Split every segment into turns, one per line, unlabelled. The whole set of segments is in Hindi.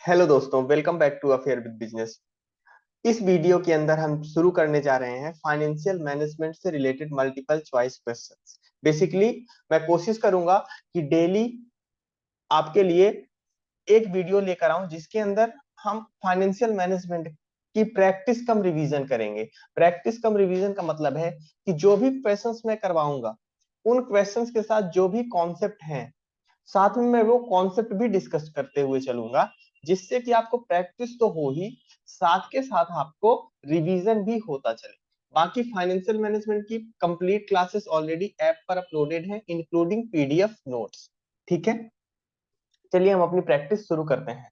हेलो दोस्तों, welcome back to affair with business. इस वीडियो के अंदर हम शुरू करने जा रहे हैं फाइनेंशियल मैनेजमेंट से related multiple choice questions. Basically मैं कोशिश करूंगा कि डेली आपके लिए एक वीडियो लेकर आऊं जिसके अंदर हम फाइनेंशियल मैनेजमेंट की प्रैक्टिस कम रिवीजन करेंगे। प्रैक्टिस कम रिवीजन का मतलब है कि जो भी क्वेश्चंस मैं करवाऊंगा उन क्वेश्चंस के साथ जो भी कॉन्सेप्ट हैं साथ में मैं वो कॉन्सेप्ट भी डिस्कस करते हुए चलूंगा, जिससे कि आपको प्रैक्टिस तो हो ही, साथ के साथ आपको रिवीजन भी होता चले। बाकी फाइनेंशियल मैनेजमेंट की कंप्लीट क्लासेस ऑलरेडी ऐप पर अपलोडेड हैं, इंक्लूडिंग पीडीएफ नोट्स। ठीक है, चलिए हम अपनी प्रैक्टिस शुरू करते हैं।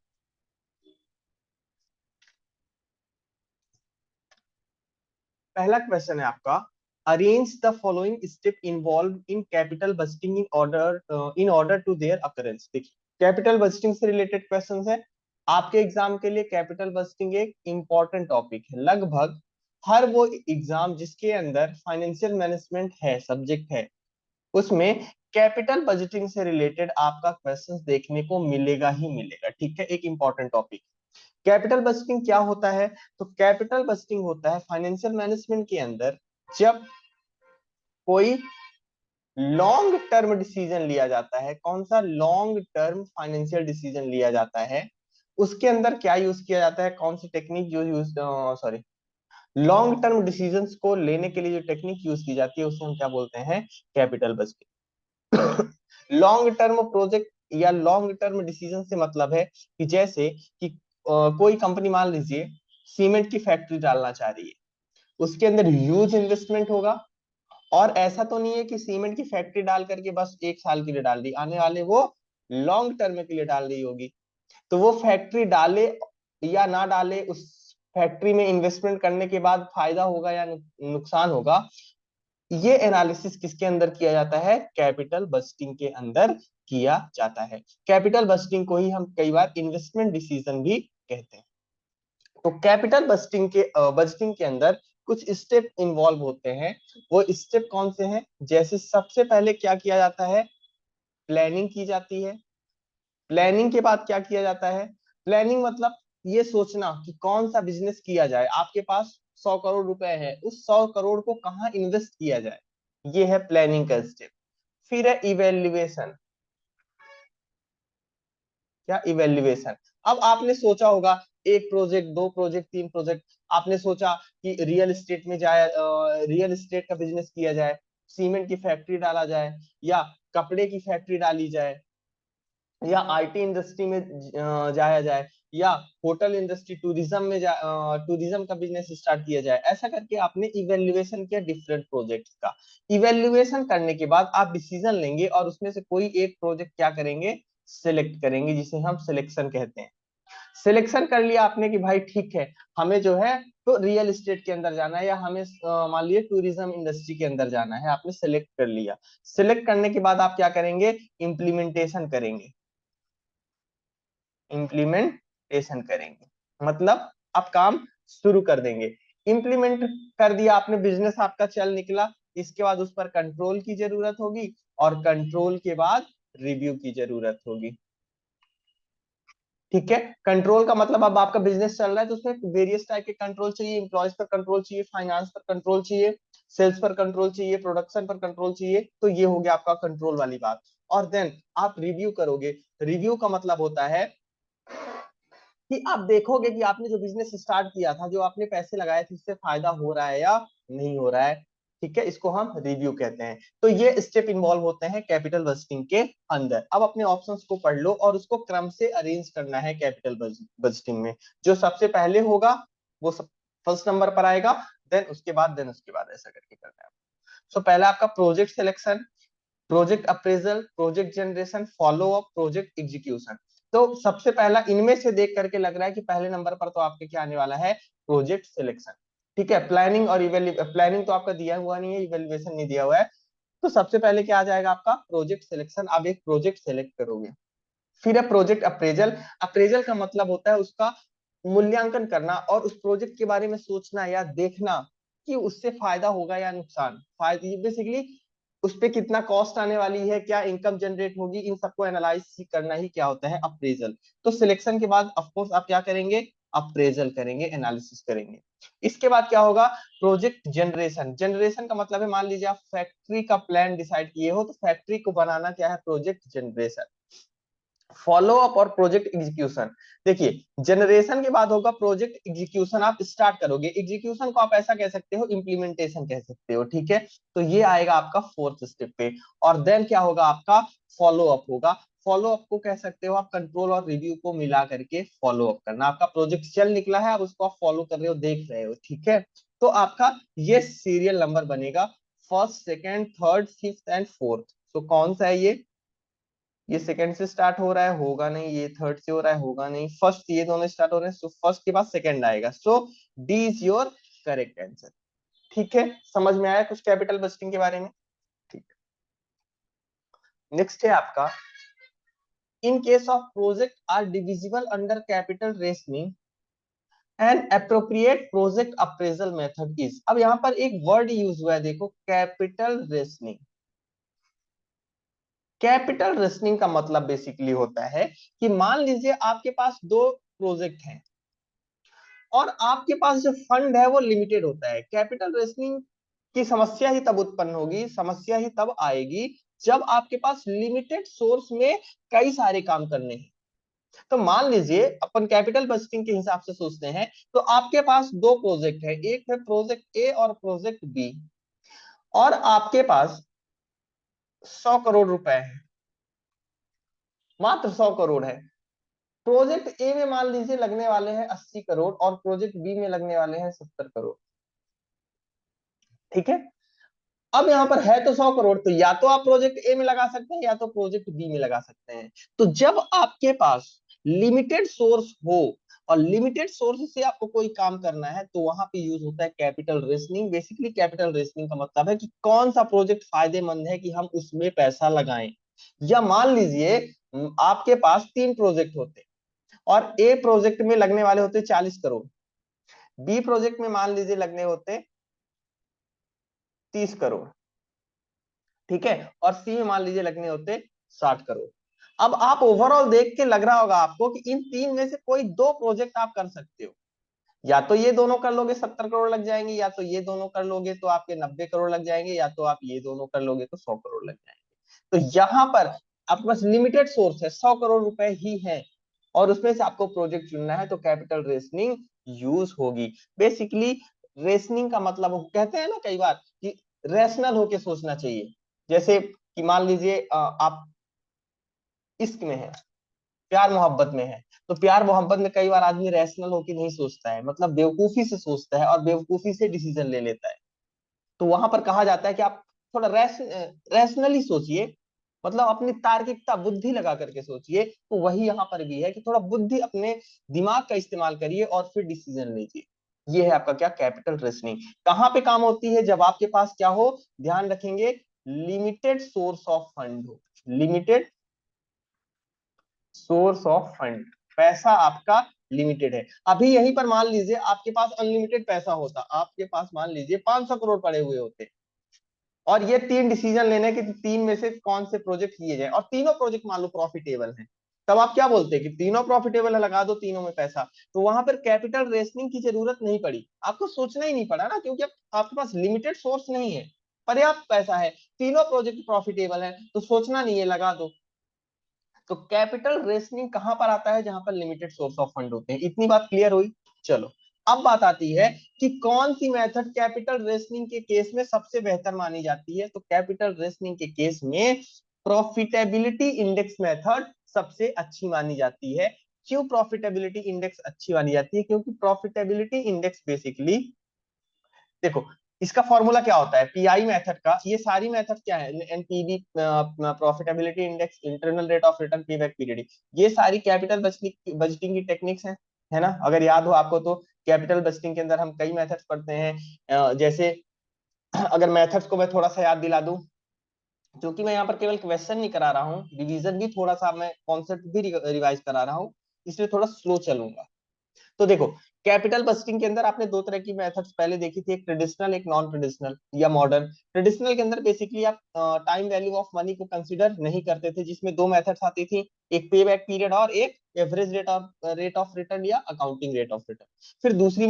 पहला क्वेश्चन है आपका, arrange the following step involve in capital budgeting in order to their occurrence. देखिए, कैपिटल बजटिंग से रिलेटेड क्वेश्चंस है। आपके एग्जाम के लिए कैपिटल बजटिंग एक इंपॉर्टेंट टॉपिक है। लगभग हर वो एग्जाम जिसके अंदर फाइनेंशियल मैनेजमेंट है, सब्जेक्ट है, उसमें कैपिटल बजटिंग से रिलेटेड आपका क्वेश्चंस देखने को मिलेगा ही मिलेगा। ठीक है, एक इंपॉर्टेंट टॉपिक। कैपिटल बजटिंग क्या होता है? तो कैपिटल बजटिंग होता है फाइनेंशियल मैनेजमेंट के अंदर जब कोई लॉन्ग टर्म डिसीजन लिया जाता है। कौन सा लॉन्ग टर्म फाइनेंशियल डिसीजन लिया जाता है, उसके अंदर क्या यूज किया जाता है, कौन सी टेक्निक जो use sorry long term decisions को लेने के लिए जो टेक्निक यूज की जाती है उसे हम क्या बोलते हैं? Capital budgeting. Long term project या लॉन्ग टर्म डिसीजन से मतलब है कि जैसे कि कोई कंपनी मान लीजिए सीमेंट की फैक्ट्री डालना चाह रही है, उसके अंदर ह्यूज इन्वेस्टमेंट होगा। और ऐसा तो नहीं है कि सीमेंट की फैक्ट्री डाल करके बस एक साल के लिए डाल दी, आने वाले वो लॉन्ग टर्म के लिए डाल रही होगी। तो वो फैक्ट्री डाले या ना डाले, उस फैक्ट्री में इन्वेस्टमेंट करने के बाद फायदा होगा या नुकसान होगा, ये एनालिसिस किसके अंदर किया जाता है? कैपिटल बजटिंग के अंदर किया जाता है। कैपिटल बजटिंग को ही हम कई बार इन्वेस्टमेंट डिसीजन भी कहते हैं। तो कैपिटल बजटिंग के अंदर कुछ स्टेप इन्वॉल्व होते हैं। वो स्टेप कौन से हैं? जैसे सबसे पहले क्या किया जाता है? प्लानिंग की जाती है। प्लानिंग के बाद क्या किया जाता है? प्लानिंग मतलब ये सोचना कि कौन सा बिजनेस किया जाए। आपके पास 100 करोड़ रुपए है, उस 100 करोड़ को कहाँ इन्वेस्ट किया जाए, ये है प्लानिंग का स्टेप। फिर है इवेल्युएशन। क्या? इवेल्युएशन। अब आपने सोचा होगा एक प्रोजेक्ट, दो प्रोजेक्ट, तीन प्रोजेक्ट, आपने सोचा कि रियल एस्टेट में जाए, रियल एस्टेट का बिजनेस किया जाए, सीमेंट की फैक्ट्री डाला जाए, या कपड़े की फैक्ट्री डाली जाए, या आईटी इंडस्ट्री में जाया जाए, या होटल इंडस्ट्री, टूरिज्म में टूरिज्म का बिजनेस स्टार्ट किया जाए। ऐसा करके आपने इवेल्युएशन किया डिफरेंट प्रोजेक्ट्स का। इवेल्युएशन करने के बाद आप डिसीजन लेंगे और उसमें से कोई एक प्रोजेक्ट क्या करेंगे? सिलेक्ट करेंगे, जिसे हम सिलेक्शन कहते हैं। सिलेक्शन कर लिया आपने कि भाई ठीक है, हमें जो है तो रियल एस्टेट के अंदर जाना है, या हमें मान लीजिए टूरिज्म इंडस्ट्री के अंदर जाना है, आपने सिलेक्ट कर लिया। सिलेक्ट करने के बाद आप क्या करेंगे? इम्प्लीमेंटेशन करेंगे। इम्प्लीमेंटेशन करेंगे मतलब आप काम शुरू कर देंगे। इम्प्लीमेंट कर दिया आपने, बिजनेस आपका चल निकला। इसके बाद उस पर कंट्रोल की जरूरत होगी, और कंट्रोल के बाद रिव्यू की जरूरत होगी। ठीक है, कंट्रोल का मतलब अब आपका बिजनेस चल रहा है तो उसमें वेरियस टाइप के कंट्रोल चाहिए। इंप्लॉयज पर कंट्रोल चाहिए, फाइनेंस पर कंट्रोल चाहिए, सेल्स पर कंट्रोल चाहिए, प्रोडक्शन पर कंट्रोल चाहिए। तो ये हो गया आपका कंट्रोल वाली बात। और देन आप रिव्यू करोगे। रिव्यू का मतलब होता है कि आप देखोगे कि आपने जो बिजनेस स्टार्ट किया था, जो आपने पैसे लगाए थे, इससे फायदा हो रहा है या नहीं हो रहा है। ठीक है, इसको हम रिव्यू कहते हैं। तो ये स्टेप इन्वॉल्व होते हैं कैपिटल बजटिंग के अंदर। अब अपने ऑप्शंस को पढ़ लो और उसको क्रम से अरेंज करना है कैपिटल बजटिंग में। जो सबसे पहले होगा वो फर्स्ट नंबर पर आएगा, देन उसके बाद ऐसा करके करना है। सो पहला आपका project selection, project appraisal, project generation, follow up, project execution. तो सबसे पहला इनमें से देख करके लग रहा है कि पहले नंबर पर तो आपके क्या आने वाला है? Project selection. ठीक है, प्लानिंग और प्लानिंग तो आपका दिया हुआ नहीं है, इवेल्युएशन नहीं दिया हुआ है। तो सबसे पहले क्या आ जाएगा आपका? Project selection. आप एक प्रोजेक्ट सिलेक्ट करोगे। फिर है प्रोजेक्ट अप्रेजल। अप्रेजल का मतलब होता है उसका मूल्यांकन करना और उस प्रोजेक्ट के बारे में सोचना या देखना कि उससे फायदा होगा या नुकसान। फायदा बेसिकली उस पे कितना कॉस्ट आने वाली है, क्या इनकम जनरेट होगी, इन सबको एनालाइज करना ही क्या होता है, अप्रेजल। तो सिलेक्शन के बाद ऑफ कोर्स आप क्या करेंगे, अप्रेजल करेंगे, एनालिसिस करेंगे। इसके बाद क्या होगा, प्रोजेक्ट जनरेशन। जनरेशन का मतलब है, मान लीजिए आप फैक्ट्री का प्लान डिसाइड किए हो, तो फैक्ट्री को बनाना क्या है, प्रोजेक्ट जनरेशन। फॉलो अप और प्रोजेक्ट एग्जीक्यूशन। देखिए जनरेशन के बाद होगा प्रोजेक्ट एग्जीक्यूशन, आप स्टार्ट करोगे। एग्जीक्यूशन को आप ऐसा कह सकते हो, इम्प्लीमेंटेशन कह सकते हो, ठीक है। तो ये आएगा आपका फोर्थ स्टेप पे। और देन क्या होगा आपका, फॉलो अप होगा। फॉलो अप को कह सकते हो आप कंट्रोल और रिव्यू को मिला करके फॉलो अप करना। आपका प्रोजेक्ट चल निकला है, आप उसको आप फॉलो कर रहे हो, देख रहे हो, ठीक है। तो आपका ये सीरियल नंबर बनेगा, first, second, third, fifth and fourth. तो कौन सा है ये सेकंड से स्टार्ट हो रहा है, होगा नहीं। ये थर्ड से हो रहा है, होगा नहीं। फर्स्ट, ये दोनों स्टार्ट हो रहे हैं, सो फर्स्ट के बाद सेकंड आएगा। So D is your correct answer, ठीक है। समझ में आया कुछ कैपिटल बजटिंग के बारे में, ठीक। नेक्स्ट है आपका, in case of project are divisible under capital rationing and appropriate project appraisal method is. अब यहाँ पर एक वर्ड यूज हुआ है, देखो, कैपिटल रेशनिंग। कैपिटल रेशनिंग का मतलब बेसिकली होता है कि मान लीजिए आपके पास दो प्रोजेक्ट हैं और आपके पास जो फंड है वो लिमिटेड होता है। कैपिटल रेशनिंग की समस्या ही तब उत्पन्न होगी, समस्या ही तब आएगी जब आपके पास लिमिटेड सोर्स में कई सारे काम करने हैं। तो मान लीजिए अपन कैपिटल बजटिंग के हिसाब से सोचते हैं, तो आपके पास दो प्रोजेक्ट है, एक है प्रोजेक्ट ए और प्रोजेक्ट बी, और आपके पास 100 करोड़ रुपए है, मात्र 100 करोड़ है। प्रोजेक्ट ए में मान लीजिए लगने वाले हैं 80 करोड़ और प्रोजेक्ट बी में लगने वाले हैं 70 करोड़, ठीक है। अब यहाँ पर है तो 100 करोड़, तो या तो आप प्रोजेक्ट ए में लगा सकते हैं या तो प्रोजेक्ट बी में लगा सकते हैं। तो जब आपके पास लिमिटेड सोर्स हो और लिमिटेड सोर्स से आपको कोई काम करना है, तो वहां पे यूज होता है capital rationing. Basically capital rationing का मतलब है कि कौन सा प्रोजेक्ट फायदेमंद है कि हम उसमें पैसा लगाएं। या मान लीजिए आपके पास तीन प्रोजेक्ट होते और ए प्रोजेक्ट में लगने वाले होते 40 करोड़, बी प्रोजेक्ट में मान लीजिए लगने होते 30 करोड़, ठीक है, और सी में मान लीजिए लगने होते 60 करोड़। अब आप ओवरऑल देख के लग रहा होगा आपको कि इन तीन में से कोई दो प्रोजेक्ट आप कर सकते हो। या तो ये दोनों कर लोगे 70 करोड़ लग जाएंगे, या तो ये दोनों कर लोगे तो आपके 90 करोड़ लग जाएंगे, या तो आप ये दोनों कर लोगे तो 100 करोड़ लग जाएंगे। तो यहाँ पर आपके पास लिमिटेड सोर्स है, 100 करोड़ रुपए ही है, और उसमें से आपको प्रोजेक्ट चुनना है, तो कैपिटल रेशनिंग यूज होगी। बेसिकली रेशनिंग का मतलब, कहते हैं ना कई बार कि रैशनल होके सोचना चाहिए। जैसे कि मान लीजिए आप इश्क में है, प्यार मोहब्बत में है, तो प्यार मोहब्बत में कई बार आदमी रैशनल होके नहीं सोचता है, मतलब बेवकूफी से सोचता है और बेवकूफी से डिसीजन ले लेता है। तो वहां पर कहा जाता है कि आप थोड़ा रैशनली सोचिए, मतलब अपनी तार्किकता, बुद्धि लगा करके सोचिए। तो वही यहाँ पर भी है कि थोड़ा बुद्धि, अपने दिमाग का इस्तेमाल करिए और फिर डिसीजन लीजिए। ये है आपका क्या, कैपिटल रेशनिंग। कहाँ पे काम होती है, जब आपके पास क्या हो, ध्यान रखेंगे, लिमिटेड सोर्स ऑफ फंड हो। लिमिटेड सोर्स ऑफ फंड, पैसा आपका लिमिटेड है। अभी यहीं पर मान लीजिए आपके पास अनलिमिटेड पैसा होता, आपके पास मान लीजिए 500 करोड़ पड़े हुए होते, और ये तीन डिसीजन लेने कि तीन में से कौन से प्रोजेक्ट किए जाए, और तीनों प्रोजेक्ट मान लो प्रॉफिटेबल हैं, तब आप क्या बोलते हैं कि तीनों प्रॉफिटेबल है, लगा दो तीनों में पैसा। तो वहां पर कैपिटल रेशनिंग की जरूरत नहीं पड़ी, आपको सोचना ही नहीं पड़ा ना, क्योंकि आपके पास लिमिटेड सोर्स नहीं है, पर्याप्त पैसा है, तीनों प्रोजेक्ट प्रॉफिटेबल है, तो सोचना नहीं है, लगा दो। तो कैपिटल रेशनिंग कहां पर आता है, जहां पर लिमिटेड सोर्स ऑफ फंड होते हैं। इतनी बात क्लियर हुई। चलो, अब बात आती है कि कौन सी मेथड कैपिटल रेशनिंग के केस में सबसे बेहतर मानी जाती है। तो कैपिटल रेशनिंग के केस में प्रॉफिटेबिलिटी इंडेक्स मेथड सबसे अच्छी मानी जाती है। क्यों प्रॉफिटेबिलिटी इंडेक्स अच्छी मानी जाती है, क्योंकि प्रॉफिटेबिलिटी इंडेक्स बेसिकली, देखो, इसका फॉर्मूला क्या होता है, पीआई मेथड का। ये सारी मेथड क्या है, NPV, profitability index, internal rate of return, payback period, ये सारी कैपिटल बजटिंग की टेक्निक्स हैं, है ना। अगर याद हो आपको तो कैपिटल बजटिंग के अंदर हम कई मेथड्स पढ़ते हैं। जैसे अगर मेथड्स को मैं थोड़ा सा याद दिला दूं, क्योंकि मैं यहाँ पर केवल क्वेश्चन नहीं करा रहा हूँ, रिवीजन भी थोड़ा सा, मैं कॉन्सेप्ट भी रिवाइज करा रहा हूँ, इसलिए थोड़ा स्लो चलूंगा। तो देखो, कैपिटल बस्टिंग के अंदर आपने दो तरह की मेथड्स पहले देखी थी, एक ट्रेडिशनल एक नॉन ट्रेडिशनल या मॉडर्न। ट्रेडिशनल के अंदर बेसिकली आप टाइम वैल्यू ऑफ मनी को कंसीडर नहीं करते थे, जिसमें दो मेथड्स आती थी, एक पे बैक पीरियड और एक एवरेज रेट ऑफ रिटर्न या अकाउंटिंग रेट ऑफ रिटर्न। फिर दूसरी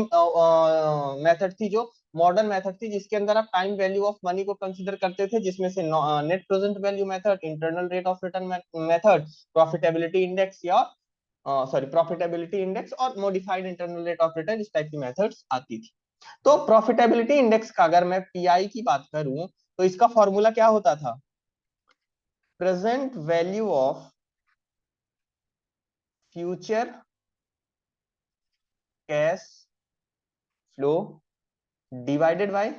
मेथड थी जो मॉडर्न मेथड थी, जिसके अंदर आप टाइम वैल्यू ऑफ मनी को कंसीडर करते थे, जिसमें से net present value method, internal rate of return method, profitability index या सॉरी प्रॉफिटेबिलिटी इंडेक्स और modified internal rate of return, इस टाइप की मेथड्स आती थी। तो प्रॉफिटेबिलिटी इंडेक्स का अगर मैं पीआई की बात करूं तो इसका फॉर्मूला क्या होता था, present value of future cash flow divided by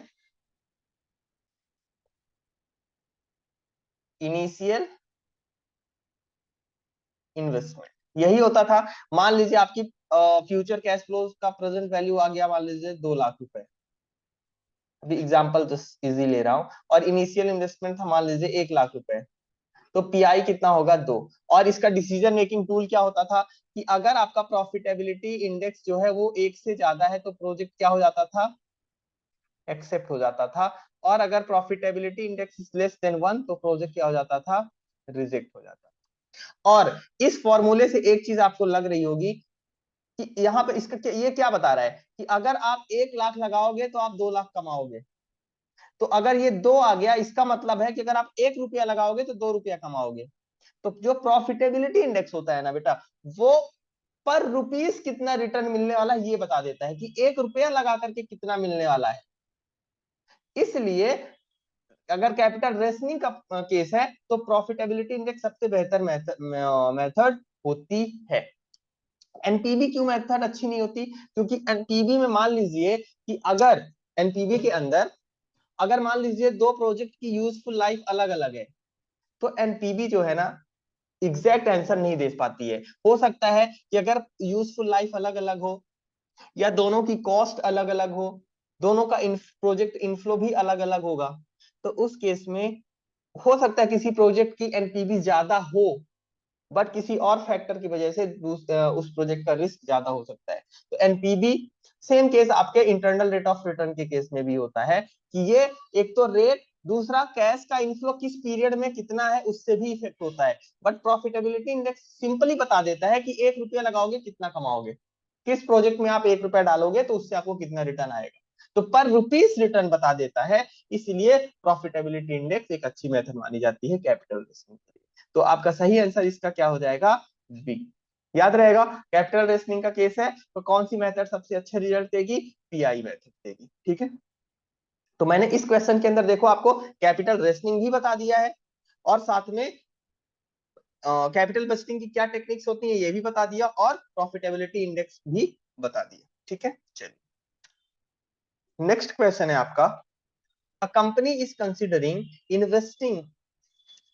initial investment, यही होता था। मान लीजिए आपकी फ्यूचर कैश फ्लो का प्रेजेंट वैल्यू आ गया मान लीजिए 2 लाख रुपए, अभी एग्जांपल जस्ट इजी ले रहा हूं, और इनिशियल इन्वेस्टमेंट था मान लीजिए 1 लाख रुपए, तो पीआई कितना होगा 2। और इसका डिसीजन मेकिंग टूल क्या होता था कि अगर आपका प्रॉफिटेबिलिटी इंडेक्स जो है वो 1 से ज्यादा है तो प्रोजेक्ट क्या हो जाता था, एक्सेप्ट हो जाता था, और अगर profitability index is less than 1 तो प्रोजेक्ट क्या हो जाता था, रिजेक्ट हो जाता था। और इस फॉर्मूले से एक चीज आपको लग रही होगी कि यहाँ पे इसका ये क्या बता रहा है कि अगर आप 1 लाख लगाओगे तो आप 2 लाख कमाओगे। तो अगर ये 2 आ गया, इसका मतलब है कि अगर आप 1 रुपया लगाओगे तो 2 रुपया कमाओगे। तो जो प्रॉफिटेबिलिटी इंडेक्स होता है ना बेटा, वो पर रुपीस कितना रिटर्न मिलने वाला है ये बता देता है कि 1 रुपया लगा करके कितना मिलने वाला है। इसलिए अगर कैपिटल रेशनिंग का केस है तो प्रॉफिटेबिलिटी इंडेक्स सबसे बेहतर मेथड होती है। एनपीवी क्यों मेथड अच्छी नहीं होती, क्योंकि एनपीवी में मान लीजिए कि अगर एनपीवी के अंदर अगर मान लीजिए दो प्रोजेक्ट की यूजफुल लाइफ अलग अलग है, तो एनपीवी जो है ना एग्जैक्ट आंसर नहीं दे पाती है। हो सकता है कि अगर यूजफुल लाइफ अलग अलग हो या दोनों की कॉस्ट अलग अलग हो, दोनों का प्रोजेक्ट इनफ्लो भी अलग अलग होगा, तो उस केस में हो सकता है किसी प्रोजेक्ट की एनपीवी ज्यादा हो, बट किसी और फैक्टर की वजह से उस प्रोजेक्ट का रिस्क ज्यादा हो सकता है। तो एनपीवी सेम केस आपके इंटरनल रेट ऑफ रिटर्न के केस में भी होता है कि ये एक तो रेट, दूसरा कैश का इनफ्लो किस पीरियड में कितना है उससे भी इफेक्ट होता है। बट प्रॉफिटेबिलिटी इंडेक्स सिंपली बता देता है कि 1 रुपया लगाओगे कितना कमाओगे, किस प्रोजेक्ट में आप 1 रुपया डालोगे तो उससे आपको कितना रिटर्न आएगा, तो पर रुपीस रिटर्न बता देता है। इसलिए प्रॉफिटेबिलिटी इंडेक्स एक अच्छी मेथड मानी जाती है कैपिटल रिस्क। तो आपका सही आंसर इसका क्या हो जाएगा, बी। याद रहेगा, कैपिटल रेशनिंग का केस है तो कौन सी मेथड सबसे अच्छे रिजल्ट देगी, पीआई मेथड देगी। ठीक है, तो मैंने इस क्वेश्चन के अंदर देखो आपको कैपिटल रेशनिंग भी बता दिया है, और साथ में कैपिटल बजटिंग की क्या टेक्निक्स होती है ये भी बता दिया, और प्रॉफिटेबिलिटी इंडेक्स भी बता दिया। ठीक है, चलिए नेक्स्ट क्वेश्चन है आपका, a company is considering investing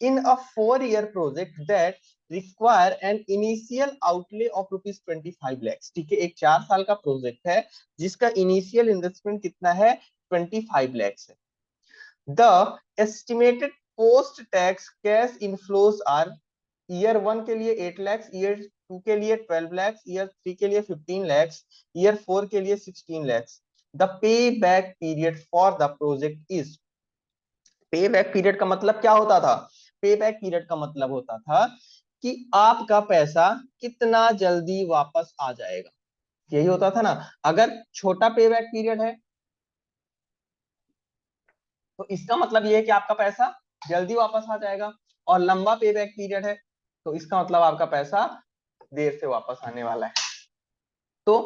in a 4-year project that require an initial outlay of rupees 25 lakhs। ठीक है, एक 4 साल का प्रोजेक्ट है जिसका इनिशियल इन्वेस्टमेंट कितना है, 25 lakhs है। The estimated post tax cash inflows are, year 1 के लिए 8 lakhs, ईयर 2 के लिए 12 lakhs, ईयर 3 के लिए 15 lakhs, ईयर 4 के लिए 16 lakhs। The pay back period for the project is, पे बैक पीरियड का मतलब क्या होता था, पे बैक पीरियड का मतलब होता था कि आपका पैसा कितना जल्दी वापस आ जाएगा, यही होता था ना। अगर छोटा पे बैक पीरियड है तो इसका मतलब ये है कि आपका पैसा जल्दी वापस आ जाएगा, और लंबा पे बैक पीरियड है तो इसका मतलब आपका पैसा देर से वापस आने वाला है। तो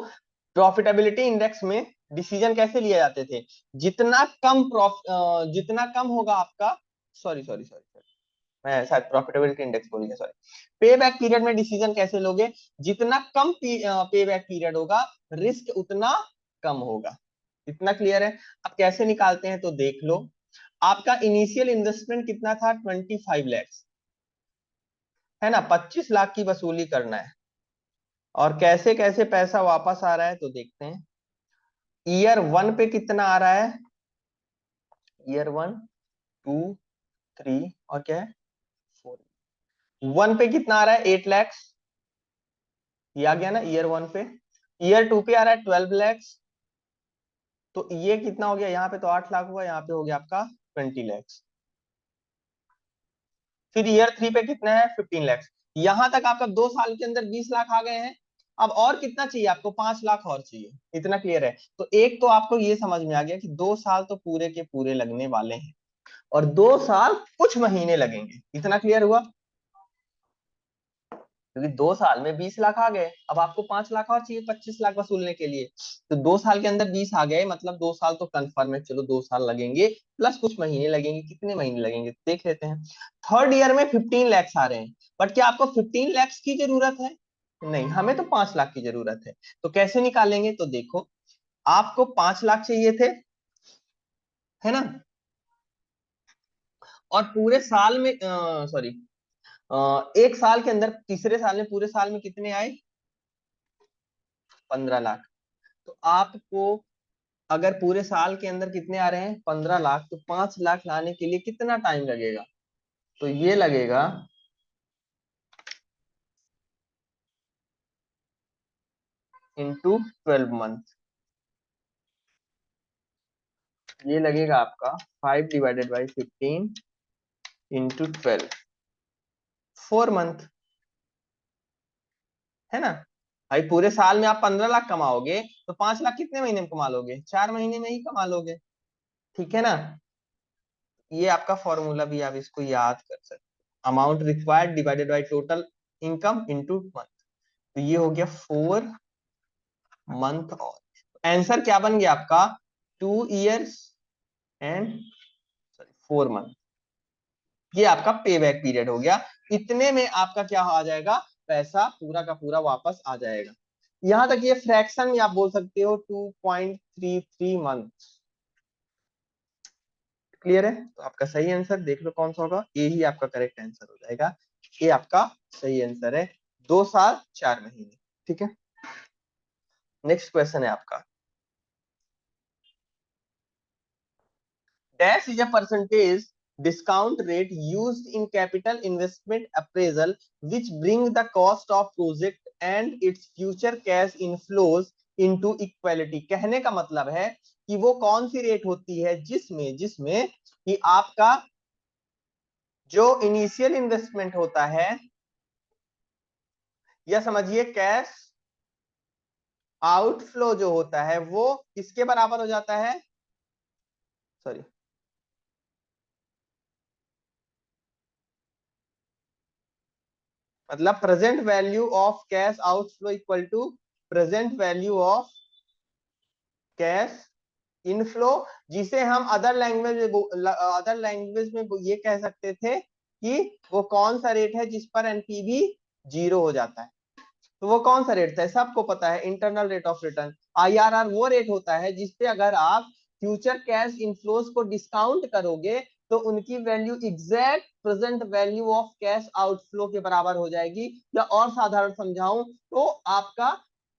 प्रॉफिटेबिलिटी इंडेक्स में डिसीजन कैसे लिए जाते थे, जितना कम होगा आपका, सॉरी सॉरी सॉरी, मैं शायद प्रॉफिटेबिलिटी इंडेक्स बोल गया, सॉरी। पे बैक पीरियड में डिसीजन कैसे लोगे, जितना कम पे बैक पीरियड होगा रिस्क उतना कम होगा। इतना क्लियर है। अब कैसे निकालते हैं तो देख लो, आपका इनिशियल इन्वेस्टमेंट कितना था, 25 lakhs है ना, 25 लाख की वसूली करना है, और कैसे कैसे पैसा वापस आ रहा है तो देखते हैं। ईयर 1 पे कितना आ रहा है, ईयर 1, 2, 3 और क्या है 4। 1 पे कितना आ रहा है, 8 lakhs, ये आ गया ना ईयर 1 पे। ईयर 2 पे आ रहा है 12 lakhs, तो ये कितना हो गया, यहाँ पे तो 8 लाख हुआ, यहाँ पे हो गया आपका 20 lakhs। फिर ईयर 3 पे कितना है 15 lakhs। यहां तक आपका 2 साल के अंदर 20 लाख आ गए हैं। अब और कितना चाहिए आपको, 5 लाख और चाहिए, इतना क्लियर है। तो एक तो आपको ये समझ में आ गया कि 2 साल तो पूरे के पूरे लगने वाले हैं, और 2 साल कुछ महीने लगेंगे, इतना क्लियर हुआ। क्योंकि 2 साल में 20 लाख आ गए, अब आपको 5 लाख और चाहिए 25 लाख वसूलने के लिए। तो 2 साल के अंदर 20 आ गए, मतलब 2 साल तो कंफर्म है, चलो 2 साल लगेंगे, प्लस कुछ महीने लगेंगे, कितने महीने लगेंगे देख लेते हैं। थर्ड ईयर में 15 lakhs आ रहे हैं, बट क्या आपको 15 lakhs की जरूरत है? नहीं, हमें तो 5 लाख की जरूरत है। तो कैसे निकालेंगे, तो देखो, आपको 5 लाख चाहिए थे, है ना, और पूरे साल में सॉरी, एक साल के अंदर तीसरे साल में, पूरे साल में कितने आए, 15 लाख। तो आपको अगर पूरे साल के अंदर कितने आ रहे हैं 15 लाख, तो 5 लाख लाने के लिए कितना टाइम लगेगा, तो ये लगेगा इंटू 12 मंथ। ये लगेगा आपका 5/15 इंटू 12, 4 मंथ, है ना। भाई पूरे साल में आप 15 लाख कमाओगे, तो 5 लाख कितने महीने में कमा लोगे, 4 महीने में ही कमा लोगे, ठीक है ना। ये आपका फॉर्मूला भी आप इसको याद कर सकते हो, amount required divided by total income into month. तो ये हो गया 4 मंथ। और आंसर क्या बन गया आपका, 2 years एंड सॉरी 4 मंथ। ये आपका पे बैक पीरियड हो गया। इतने में आपका क्या आ जाएगा, पैसा पूरा का पूरा वापस आ जाएगा। यहां तक ये फ्रैक्शन में आप बोल सकते हो 2.33 मंथ। क्लियर है, तो आपका सही आंसर देख लो कौन सा होगा, ये ही आपका करेक्ट आंसर हो जाएगा। ये आपका सही आंसर है, 2 साल 4 महीने। ठीक है, नेक्स्ट क्वेश्चन है आपका, dash is a percentage discount rate used in capital investment appraisal which bring the cost of project and its future cash inflows into equality। कहने का मतलब है कि वो कौन सी रेट होती है जिसमें जिसमें कि आपका जो इनिशियल इन्वेस्टमेंट होता है, या समझिए कैश आउटफ्लो जो होता है, वो किसके बराबर हो जाता है, सॉरी, मतलब present value of cash outflow equal to present value of cash inflow, जिसे हम अदर लैंग्वेज में ये कह सकते थे कि वो कौन सा रेट है जिस पर एनपीवी 0 हो जाता है। तो वो कौन सा रेट था, सबको पता है, internal rate of return. IRR वो रेट होता है जिसपे अगर आप फ्यूचर कैश इनफ्लोज को डिस्काउंट करोगे, तो उनकी value exact present value of cash outflow के बराबर हो जाएगी, या और साधारण समझाऊं तो आपका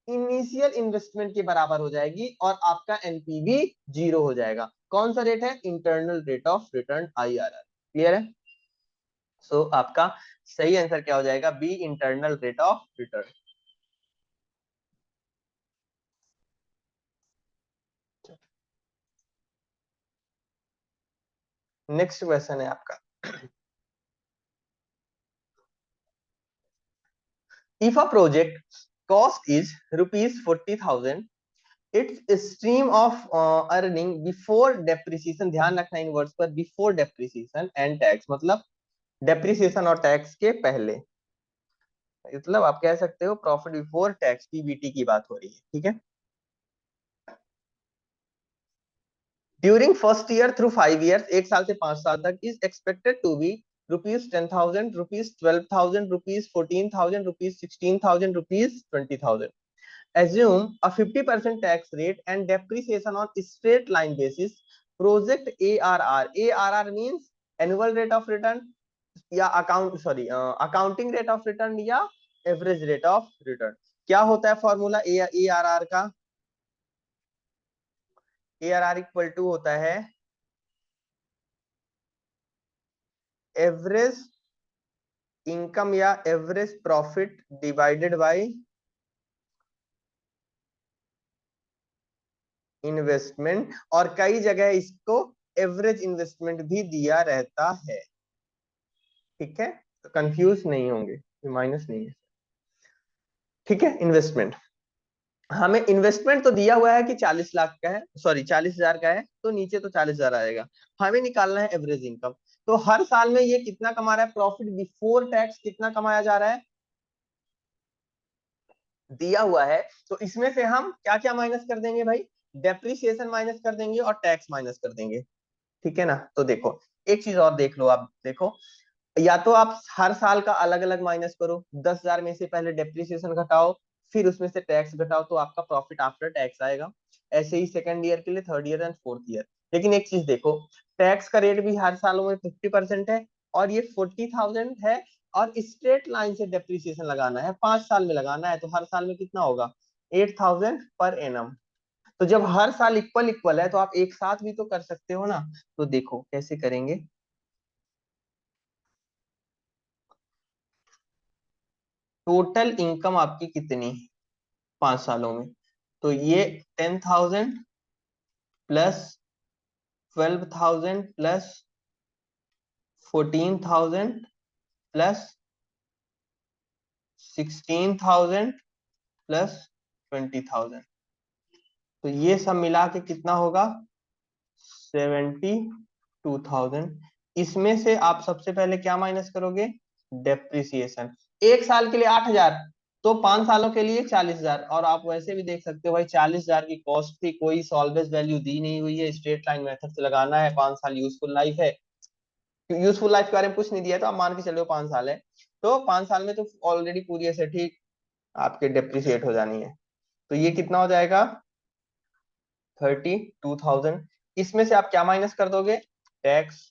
इनिशियल इन्वेस्टमेंट के बराबर हो जाएगी, और आपका एनपीवी 0 हो जाएगा। कौन सा रेट है, internal rate of return, IRR. Clear है, सो आपका सही आंसर क्या हो जाएगा, B, internal rate of return. Next question है आपका, if a project cost is ₹40,000, it's stream of earning before depreciation, ध्यान रखना इन वर्ड्स पर, बिफोर डेप्रिसिएशन एंड टैक्स, मतलब डेप्रिसिएशन और टैक्स के पहले, मतलब आप कह सकते हो प्रॉफिट बिफोर टैक्स, पीबीटी की बात हो रही है, ठीक है। During first year through 5 years, 1 साल से 5 साल तक, is expected to be ₹10,000, ₹12,000, ₹14,000, ₹16,000, ₹20,000। Assume a 50% tax rate and depreciation on straight line basis. Project ARR. ARR means annual rate of return, या अकाउंटिंग रेट ऑफ रिटर्न, या एवरेज रेट ऑफ रिटर्न। क्या होता है फॉर्मूला ARR का, ARR इक्वल टू होता है एवरेज इनकम या average profit divided by investment, और कई जगह इसको एवरेज इन्वेस्टमेंट भी दिया रहता है। ठीक है, तो कंफ्यूज नहीं होंगे, माइनस नहीं है। ठीक है, इन्वेस्टमेंट, हमें इन्वेस्टमेंट तो दिया हुआ है कि 40 लाख का है, सॉरी 40,000 का है, तो नीचे तो 40,000 आएगा। हमें निकालना है एवरेज इनकम। तो हर साल में ये कितना कमा रहा है, प्रॉफिट बिफोर टैक्स कितना कमाया जा रहा है, दिया हुआ है। तो इसमें से हम क्या क्या माइनस कर देंगे भाई, डेप्रिसिएशन माइनस कर देंगे और टैक्स माइनस कर देंगे। ठीक है ना, तो देखो एक चीज और देख लो, आप देखो, या तो आप हर साल का अलग अलग माइनस करो, 10,000 में से पहले डेप्रिसिएशन घटाओ, फिर उसमें से टैक्स घटाओ, तो आपका प्रॉफिट आफ्टर टैक्स आएगा। ऐसे ही सेकंड ईयर के लिए, third year and fourth year. लेकिन एक चीज देखो, टैक्स का रेट भी हर सालों में 50% है, और ये 40,000 है, और स्ट्रेट लाइन से डेप्रिसिएशन लगाना है, 5 साल में लगाना है, तो हर साल में कितना होगा, 8,000 पर एनम। तो जब हर साल इक्वल इक्वल है, तो आप एक साथ भी तो कर सकते हो ना। तो देखो कैसे करेंगे, टोटल इनकम आपकी कितनी 5 सालों में, तो ये 10,000 प्लस 12,000 प्लस 14,000 प्लस 16,000 प्लस 20,000, तो ये सब मिला के कितना होगा, 72,000। इसमें से आप सबसे पहले क्या माइनस करोगे, डेप्रिसिएशन। एक साल के लिए 8,000, तो 5 सालों के लिए 40,000। और आप वैसे भी देख सकते हो भाई, 40,000 की कॉस्ट थी, कोई सॉल्वेज वैल्यू दी नहीं हुई है, स्ट्रेट लाइन मेथड से लगाना है, 5 साल यूजफुल लाइफ है। यूजफुल लाइफ के बारे में कुछ नहीं दिया, तो आप मान के चलो 5 साल है, तो 5 साल में तो ऑलरेडी पूरी एसेट ही आपके डेप्रिसिएट हो जानी है। तो ये कितना हो जाएगा, 32,000। इसमें से आप क्या माइनस कर दोगे, tax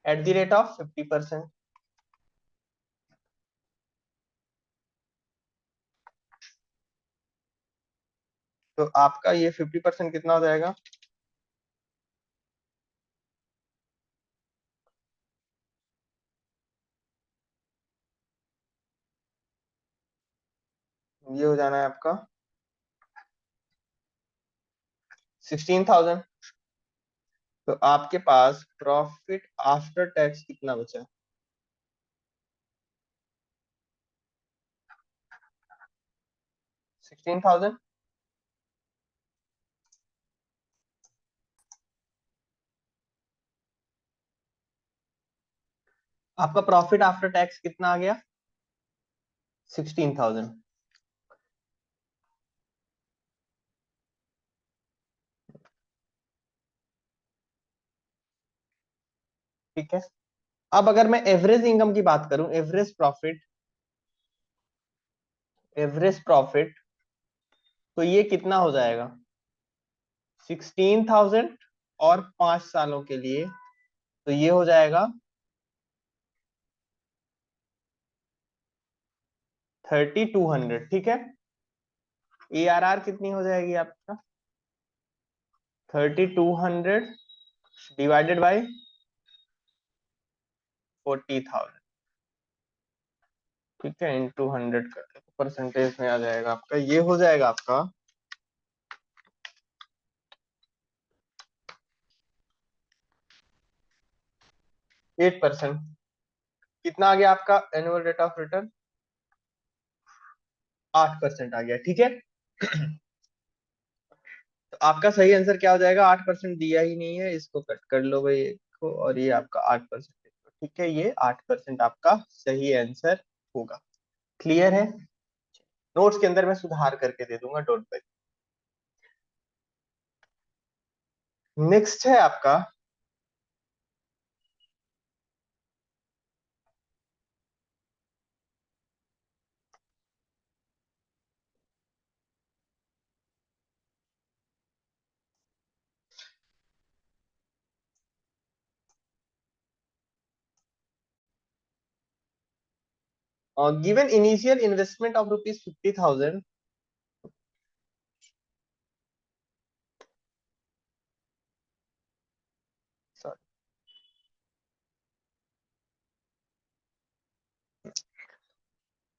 at the rate of 50%। तो आपका ये 50% कितना हो जाएगा, ये हो जाना है आपका 16,000। तो आपके पास प्रॉफिट आफ्टर टैक्स कितना बचा, 16,000। आपका प्रॉफिट आफ्टर टैक्स कितना आ गया, 16,000। ठीक है, अब अगर मैं एवरेज इनकम की बात करूं, एवरेज प्रॉफिट, तो ये कितना हो जाएगा, 16,000, और 5 सालों के लिए, तो ये हो जाएगा 3,200। ठीक है, ARR कितनी हो जाएगी आपका, 3,200 डिवाइडेड बाई 40,000। ठीक है, इंटू 100 कर दो, परसेंटेज में आ जाएगा आपका, ये हो जाएगा आपका 8%। कितना आ गया आपका एनुअल रेट ऑफ रिटर्न, 8% आ गया। ठीक है, तो आपका सही आंसर क्या हो जाएगा, 8% दिया ही नहीं है, इसको कट कर लो भाई एक को, और ये आपका 8%। ठीक है, ये 8% आपका सही आंसर होगा। क्लियर है, नोट्स के अंदर मैं सुधार करके दे दूंगा, डोंट वरी। नेक्स्ट है आपका, given initial investment of ₹50,000,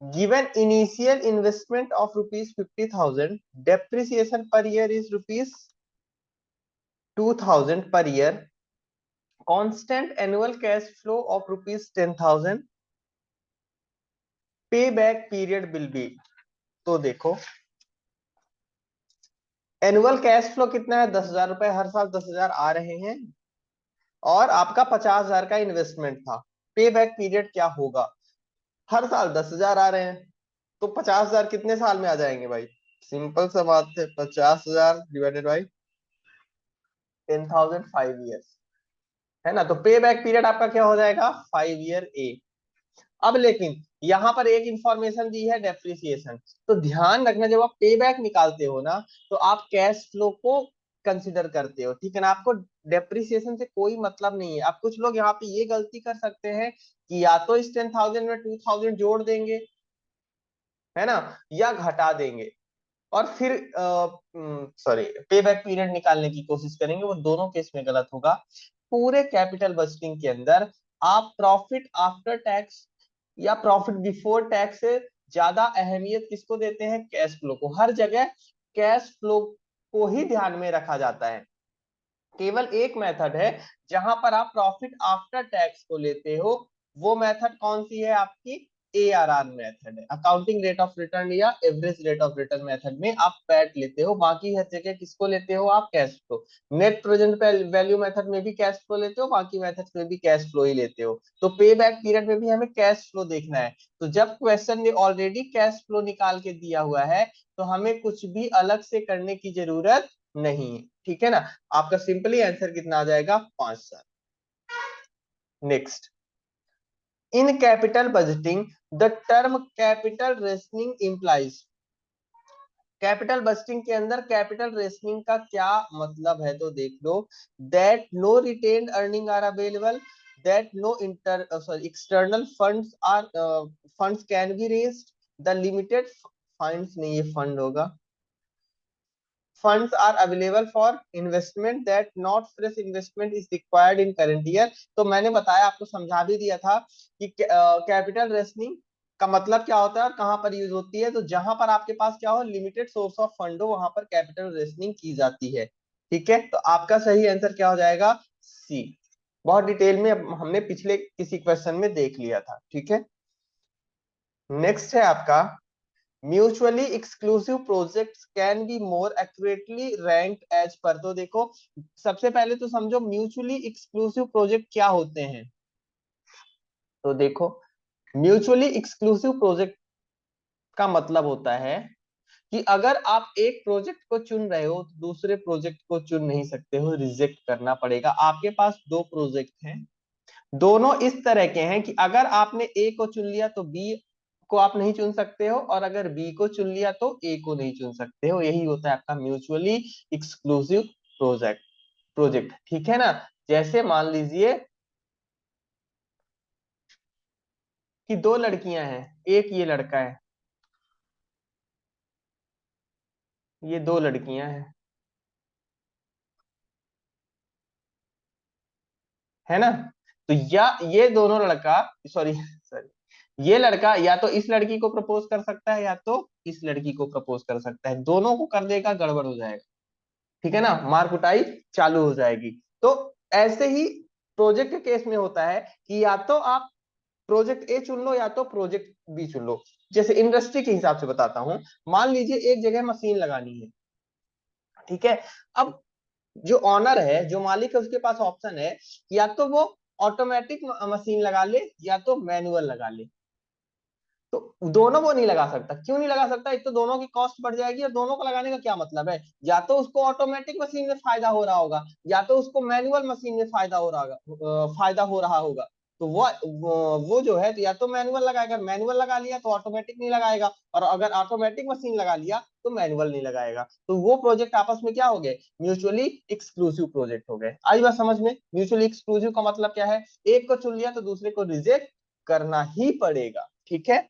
given initial investment of ₹50,000, depreciation per year is rupees 2000 per year, constant annual cash flow of rupees 10,000, payback period will be। तो देखो एनुअल कैश फ्लो कितना है, 10,000 रुपए, हर साल 10,000 आ रहे हैं, और आपका 50,000 का इन्वेस्टमेंट था। पे बैक पीरियड क्या होगा, हर साल 10,000 आ रहे हैं, तो 50,000 कितने साल में आ जाएंगे भाई, सिंपल सा बात है, 50,000 डिवाइडेड बाई 10,000, 5 ईयर्स, है ना। तो पे बैक पीरियड आपका क्या हो जाएगा, 5 ईयर ए। अब लेकिन यहाँ पर एक इंफॉर्मेशन दी है, डेप्रिसिएशन। तो ध्यान रखना, जब आप पे बैक निकालते हो ना, तो आप कैश फ्लो को कंसिडर करते हो, ठीक है ना। आपको डेप्रिसिएशन से कोई मतलब नहीं है। अब कुछ लोग यहाँ पे ये गलती कर सकते हैं कि या तो इस 10,000 में 2,000 जोड़ देंगे, है ना, या घटा देंगे, और फिर सॉरी पे बैक पीरियड निकालने की कोशिश करेंगे। वो दोनों केस में गलत होगा। पूरे कैपिटल बजटिंग के अंदर आप प्रॉफिट आफ्टर टैक्स या प्रॉफिट बिफोर टैक्स से ज्यादा अहमियत किसको देते हैं, कैश फ्लो को। हर जगह कैश फ्लो को ही ध्यान में रखा जाता है। केवल एक मेथड है जहां पर आप प्रॉफिट आफ्टर टैक्स को लेते हो, वो मेथड कौन सी है आपकी, ARR मेथड है, अकाउंटिंग रेट ऑफ रिटर्न या average rate of return method में आप पैट लेते हो। बाकी हर जगह किसको लेते हो आप, cash flow. Net present value method में भी कैश फ्लो लेते हो, बाकी मेथड में भी कैश फ्लो ही लेते हो। तो पे बैक पीरियड में भी हमें कैश फ्लो देखना है। तो जब क्वेश्चन में ऑलरेडी कैश फ्लो निकाल के दिया हुआ है, तो हमें कुछ भी अलग से करने की जरूरत नहीं है, ठीक है ना। आपका सिंपली आंसर कितना आ जाएगा, 5 साल। Next, in capital budgeting the term capital rationing implies. Capital budgeting के अंदर कैपिटल रेशनिंग का क्या मतलब है, तो देख लो, that no retained earning are available, that no inter sorry external funds can be raised, the limited funds नहीं, ये फंड होगा, funds are available for investment that not fresh investment is required in current year। तो मैंने बताया, आपको समझा भी दिया था कि कैपिटल रेशनिंग का मतलब क्या होता है और कहां पर यूज होती है। तो जहां पर आपके पास क्या हो, लिमिटेड सोर्स ऑफ फंड हो, वहां पर कैपिटल रेशनिंग की जाती है, ठीक है। तो आपका सही आंसर क्या हो जाएगा, सी। बहुत डिटेल में हमने पिछले किसी क्वेश्चन में देख लिया था, ठीक है। नेक्स्ट है आपका, mutually exclusive projects can be more accurately rank as पर। तो देखो, सबसे पहले तो समझो म्यूचुअली एक्सक्लूसिव प्रोजेक्ट क्या होते हैं। तो देखो, म्यूचुअली एक्सक्लूसिव प्रोजेक्ट का मतलब होता है कि अगर आप एक प्रोजेक्ट को चुन रहे हो तो दूसरे प्रोजेक्ट को चुन नहीं सकते हो, रिजेक्ट करना पड़ेगा। आपके पास दो प्रोजेक्ट हैं, दोनों इस तरह के हैं कि अगर आपने ए को चुन लिया तो बी को आप नहीं चुन सकते हो, और अगर बी को चुन लिया तो ए को नहीं चुन सकते हो। यही होता है आपका म्यूचुअली एक्सक्लूसिव प्रोजेक्ट प्रोजेक्ट ठीक है ना। जैसे मान लीजिए कि दो लड़कियां हैं, एक ये लड़का ये दो लड़कियां हैं, है ना। तो या ये दोनों लड़का सॉरी सॉरी ये लड़का या तो इस लड़की को प्रपोज कर सकता है या तो इस लड़की को प्रपोज कर सकता है, दोनों को कर देगा, गड़बड़ हो जाएगा, ठीक है ना, मार कुटाई चालू हो जाएगी। तो ऐसे ही प्रोजेक्ट के केस में होता है कि या तो आप प्रोजेक्ट ए चुन लो या तो प्रोजेक्ट बी चुन लो। जैसे इंडस्ट्री के हिसाब से बताता हूं, मान लीजिए एक जगह मशीन लगानी है, ठीक है। अब जो ऑनर है, जो मालिक है, उसके पास ऑप्शन है, या तो वो ऑटोमेटिक मशीन लगा ले या तो मैनुअल लगा ले। तो दोनों वो नहीं लगा सकता। क्यों नहीं लगा सकता, एक तो दोनों की कॉस्ट बढ़ जाएगी, और दोनों को लगाने का क्या मतलब है, या तो उसको ऑटोमेटिक मशीन में फायदा हो रहा होगा या तो उसको मैनुअल मशीन में फायदा हो रहा होगा, फायदा हो रहा होगा। तो वो जो है, तो या तो मैनुअल लगाएगा, मैनुअल लगा लिया तो ऑटोमेटिक नहीं लगाएगा, और अगर ऑटोमेटिक मशीन लगा लिया तो मैनुअल नहीं लगाएगा। तो वो प्रोजेक्ट आपस में क्या हो गए, म्यूचुअली एक्सक्लूसिव प्रोजेक्ट हो गए। आई बात समझ में, म्यूचुअली एक्सक्लूसिव का मतलब क्या है, एक को चुन लिया तो दूसरे को रिजेक्ट करना ही पड़ेगा, ठीक है।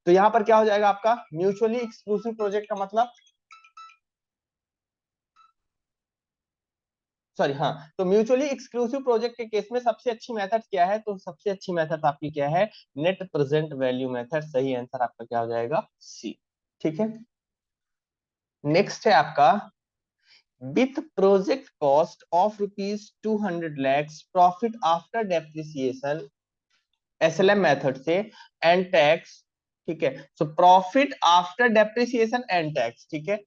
तो यहां पर क्या हो जाएगा आपका, म्यूचुअली एक्सक्लूसिव प्रोजेक्ट का मतलब, सॉरी हाँ, तो म्यूचुअली एक्सक्लूसिव प्रोजेक्ट के केस में सबसे अच्छी मेथड क्या है, तो सबसे अच्छी मेथड आपकी क्या है, नेट प्रेजेंट वैल्यू मेथड। सही आंसर आपका क्या हो जाएगा, सी, ठीक है। नेक्स्ट है आपका, with project cost of rupees 200 lakhs, profit after depreciation SLM method से एंड टैक्स, ठीक है। So profit after depreciation and tax, ठीक है,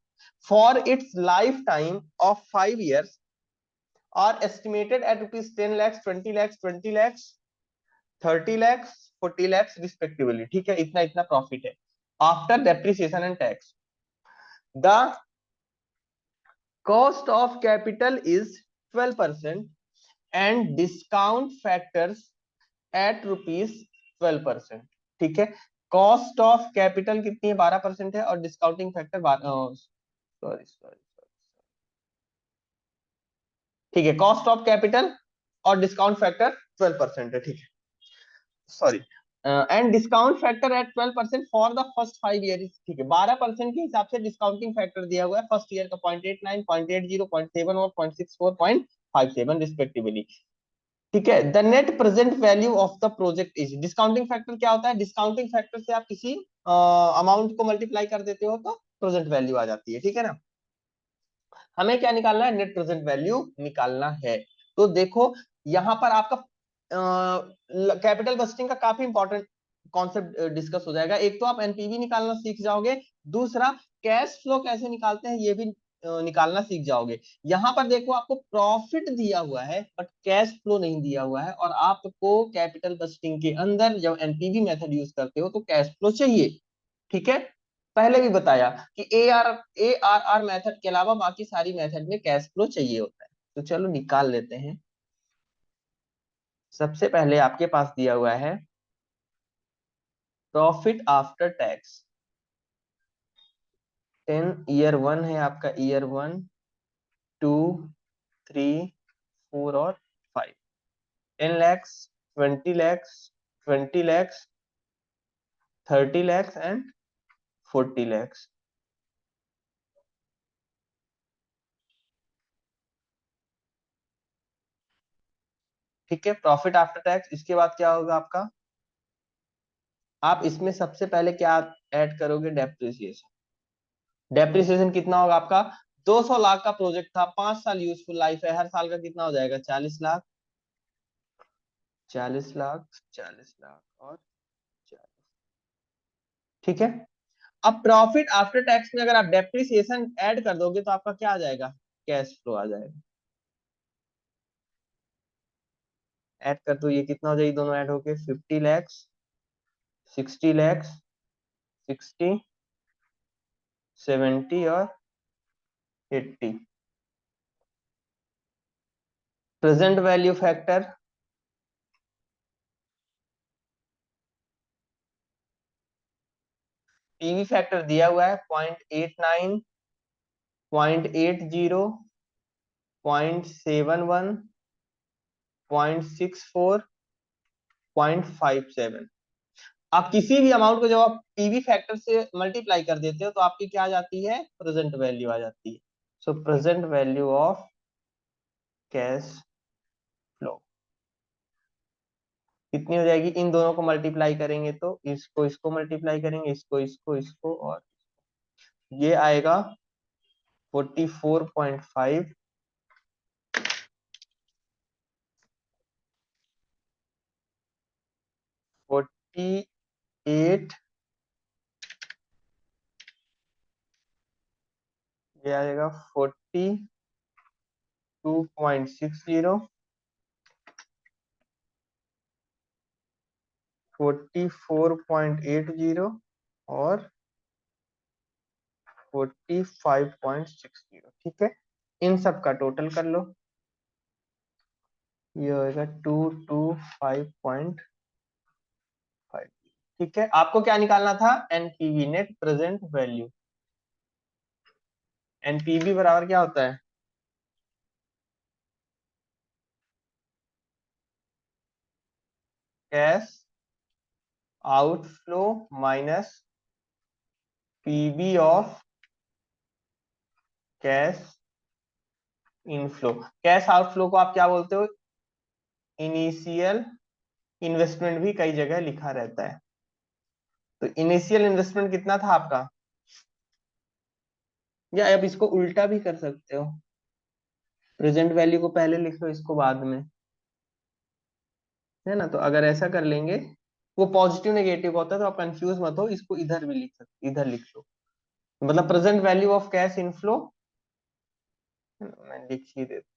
for its life time of 5 years are estimated at rupees 10 lakhs, 20 lakhs, 20 lakhs, 30 lakhs, 40 lakhs respectively, ठीक है। इतना इतना प्रॉफिट है after depreciation and tax. The cost of capital is 12% and discount factors at rupees 12%, ठीक है। कॉस्ट ऑफ कैपिटल कितनी है, 12% है, और डिस्काउंटिंग फैक्टर सॉरी सॉरी, ठीक है, कॉस्ट ऑफ कैपिटल और डिस्काउंट फैक्टर 12% है, ठीक है, sorry, and discount factor at 12% for the first 5 years, ठीक है। 12% के हिसाब से डिस्काउंटिंग फैक्टर दिया हुआ है फर्स्ट ईयर का 0.89, 0.80, 0.7 और 0.64, 0.57 रिस्पेक्टिवली, ठीक है। The net present value of the project is, discounting factor क्या होता है, डिस्काउंटिंग फैक्टर से आप किसी अमाउंट को मल्टीप्लाई कर देते हो तो प्रेजेंट वैल्यू आ जाती है, ठीक है ना। हमें क्या निकालना है, नेट प्रेजेंट वैल्यू निकालना है। तो देखो यहाँ पर आपका कैपिटल बस्टिंग का काफी इंपॉर्टेंट कॉन्सेप्ट डिस्कस हो जाएगा। एक तो आप एनपीवी निकालना सीख जाओगे, दूसरा कैश फ्लो कैसे निकालते हैं ये भी निकालना सीख जाओगे। यहाँ पर देखो आपको प्रॉफिट दिया हुआ है बट कैश फ्लो नहीं दिया हुआ है, और आपको कैपिटल बस्टिंग के अंदर जब एनपीवी मेथड यूज करते हो तो कैश फ्लो चाहिए, ठीक है। पहले भी बताया कि ARR मेथड के अलावा बाकी सारी मेथड में कैश फ्लो चाहिए होता है। तो चलो निकाल लेते हैं। सबसे पहले आपके पास दिया हुआ है प्रॉफिट आफ्टर टैक्स, 10 ईयर 1 है आपका, ईयर 1, 2, 3, 4 और 5, 10 lakhs, 20 lakhs, 20 lakhs, 30 lakhs and 40 lakhs, ठीक है। प्रॉफिट आफ्टर टैक्स, इसके बाद क्या होगा आपका, आप इसमें सबसे पहले क्या ऐड करोगे, डेप्रिसिएशन। डेप्रिसिएशन कितना होगा आपका, 200 लाख का प्रोजेक्ट था, 5 साल यूजफुल लाइफ है, हर साल का कितना हो जाएगा, 40 लाख, 40 लाख, 40 लाख और 40, ठीक है। अब प्रॉफिट आफ्टर टैक्स में अगर आप डेप्रिसिएशन ऐड कर दोगे तो आपका क्या आ जाएगा, कैश फ्लो आ जाएगा। ऐड कर दो, ये कितना हो जाएगी, दोनों ऐड होके 50 lakhs, 60 lakhs, 60, 70 और 80। Present value factor, PV factor दिया हुआ है 0.89, 0.80, 0.71, 0.64, 0.57। आप किसी भी अमाउंट को जब आप पीवी फैक्टर से मल्टीप्लाई कर देते हो तो आपकी क्या आ जाती है, प्रेजेंट वैल्यू आ जाती है। सो present value of cash flow कितनी हो जाएगी, इन दोनों को मल्टीप्लाई करेंगे तो इसको इसको मल्टीप्लाई करेंगे, इसको इसको इसको, और ये आएगा 44.5, 48, ये आएगा 42.60, 44.80 और 45.60, ठीक है। इन सब का टोटल कर लो, ये होगा 225.5, ठीक है। आपको क्या निकालना था, NPV, net present value. NPV बराबर क्या होता है, cash outflow minus PV of cash inflow. Cash outflow को आप क्या बोलते हो, इनिशियल इन्वेस्टमेंट भी कई जगह लिखा रहता है। तो इनिशियल इन्वेस्टमेंट कितना था आपका, या आप इसको उल्टा भी कर सकते हो, प्रेजेंट वैल्यू को पहले लिख लो, इसको बाद में, है ना। तो अगर ऐसा कर लेंगे, वो पॉजिटिव नेगेटिव होता है तो आप कंफ्यूज मत हो, इसको इधर भी लिख सकते, इधर लिख लो, मतलब present value of cash inflow, मैं लिख ही देता,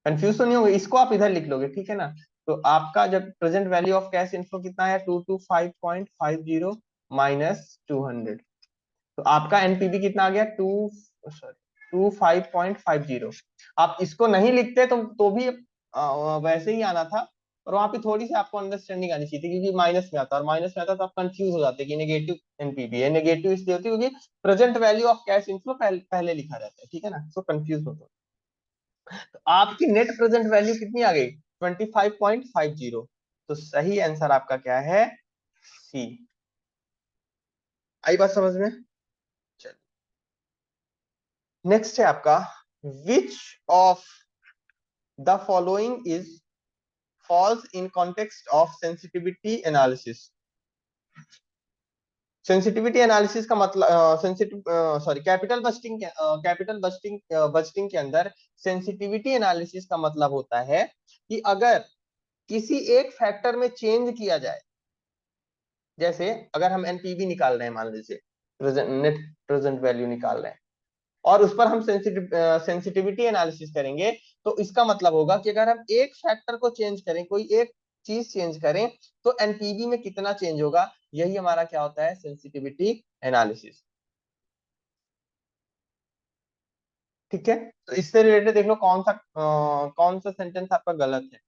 कंफ्यूज तो नहीं होगा, इसको आप इधर लिख लोगे, ठीक है ना। तो आपका जब present value of cash inflow कितना है, 225.50 माइनस 200, तो आपका एनपीवी कितना आ गया, 25.50। आप इसको नहीं लिखते तो भी वैसे ही आना था, और वहां पे थोड़ी सी आपको अंडरस्टैंडिंग आनी चाहिए थी, क्योंकि माइनस में आता है, और माइनस में आता है तो आप कंफ्यूज हो जाते कि नेगेटिव एनपीवी है। नेगेटिव इसलिए होती है क्योंकि present value of cash inflow पहले लिखा रहता है, ठीक है ना, सो कंफ्यूज मत हो। तो आपकी नेट प्रेजेंट वैल्यू कितनी आ गई, 25.50। तो सही आंसर आपका क्या है, सी। आई बात समझ में। चलिए, नेक्स्ट है आपका, which of the following is falls in context of sensitivity analysis. Sensitivity analysis का मतलब सेंसिटिव सॉरी कैपिटल बजटिंग के अंदर सेंसिटिविटी एनालिसिस का मतलब होता है कि अगर किसी एक फैक्टर में चेंज किया जाए, जैसे अगर हम एनपीवी निकाल रहे हैं, मान लीजिए नेट प्रेजेंट वैल्यू निकाल रहे हैं, और उस पर हम सेंसिटिविटी एनालिसिस करेंगे, तो इसका मतलब होगा कि अगर हम एक फैक्टर को चेंज करें, कोई एक चीज चेंज करें, तो एनपीवी में कितना चेंज होगा, यही हमारा क्या होता है, सेंसिटिविटी एनालिसिस। ठीक है, तो इससे रिलेटेड देख लो कौन सा सेंटेंस आपका गलत है।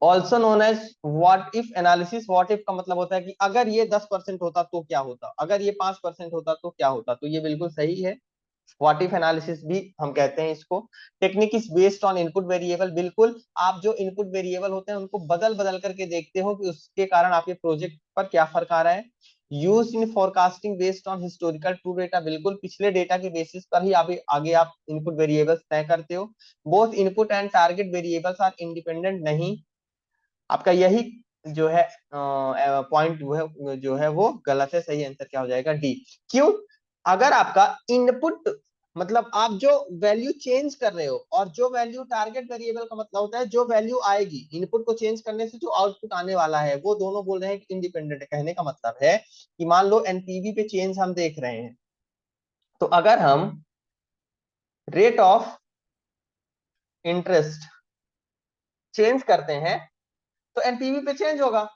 Also known as what if analysis. What if का मतलब होता है कि अगर ये 10% होता तो क्या होता, अगर ये 5% होता तो क्या होता, तो ये बिल्कुल सही है। व्हाट इफ एनालिसिस भी हम कहते हैं इसको। Technique is based on input variable. बिल्कुल, आप जो इनपुट वेरिएबल होते हैं उनको बदल बदल करके देखते हो कि उसके कारण आपके प्रोजेक्ट पर क्या फर्क आ रहा है। Use in forecasting based on historical true data. बिल्कुल, पिछले डेटा के बेसिस पर ही आगे आप इनपुट वेरिएबल्स तय करते हो। Both input and target variables are independent. नहीं, आपका यही जो है पॉइंट जो है वो गलत है। सही आंसर क्या हो जाएगा, डी। क्यों, अगर आपका इनपुट मतलब आप जो वैल्यू चेंज कर रहे हो, और जो वैल्यू टारगेट वेरिएबल का मतलब होता है जो वैल्यू आएगी इनपुट को चेंज करने से, जो आउटपुट आने वाला है, वो दोनों बोल रहे हैं कि इंडिपेंडेंट है। कहने का मतलब है कि मान लो एनपीवी पे चेंज हम देख रहे हैं, तो अगर हम रेट ऑफ इंटरेस्ट चेंज करते हैं तो एनपीवी पे चेंज होगा।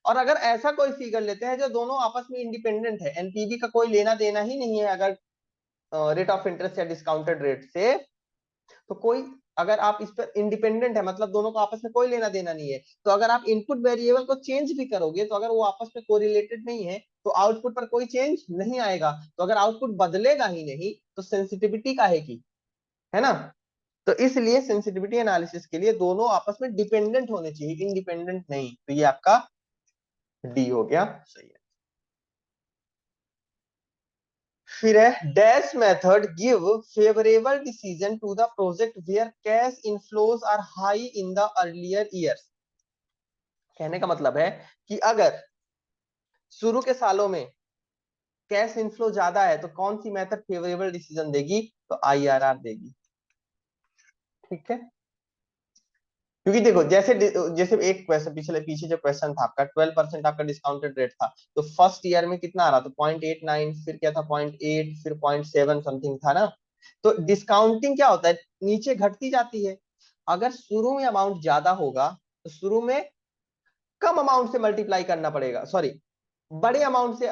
और अगर ऐसा कोई फिगर लेते हैं जो दोनों आपस में इंडिपेंडेंट है, एनपीवी का कोई लेना देना ही नहीं है अगर रेट ऑफ इंटरेस्ट या डिस्काउंटेड रेट से, तो कोई, अगर आप इस पर इंडिपेंडेंट है मतलब दोनों को आपस में कोई लेना देना नहीं है, तो अगर आप इनपुट वेरिएबल को चेंज भी करोगे, तो अगर वो आपस में कोरिलेटेड नहीं है तो आउटपुट पर कोई चेंज नहीं आएगा। तो अगर आउटपुट बदलेगा ही नहीं तो सेंसिटिविटी काहे की, है ना। तो इसलिए सेंसिटिविटी एनालिसिस के लिए दोनों आपस में डिपेंडेंट होने चाहिए, इंडिपेंडेंट नहीं। तो ये आपका डी हो गया, सही है। फिर है, dash method give favourable decision to the project where cash inflows are high in the earlier years. कहने का मतलब है कि अगर शुरू के सालों में कैश इनफ्लो ज्यादा है तो कौन सी मेथड फेवरेबल डिसीजन देगी, तो आईआरआर देगी। ठीक है, क्योंकि देखो जैसे जैसे एक क्वेश्चन पीछे जो क्वेश्चन था आपका, 12% आपका डिस्काउंटेड रेट था, तो फर्स्ट ईयर में कितना आ रहा था, 0.89, फिर क्या था 0.8, फिर 0.7 समथिंग था ना। तो डिस्काउंटिंग क्या होता है, नीचे घटती जाती है। अगर शुरू में अमाउंट ज्यादा होगा तो शुरू में कम अमाउंट से मल्टीप्लाई करना पड़ेगा, सॉरी, बड़े अमाउंट से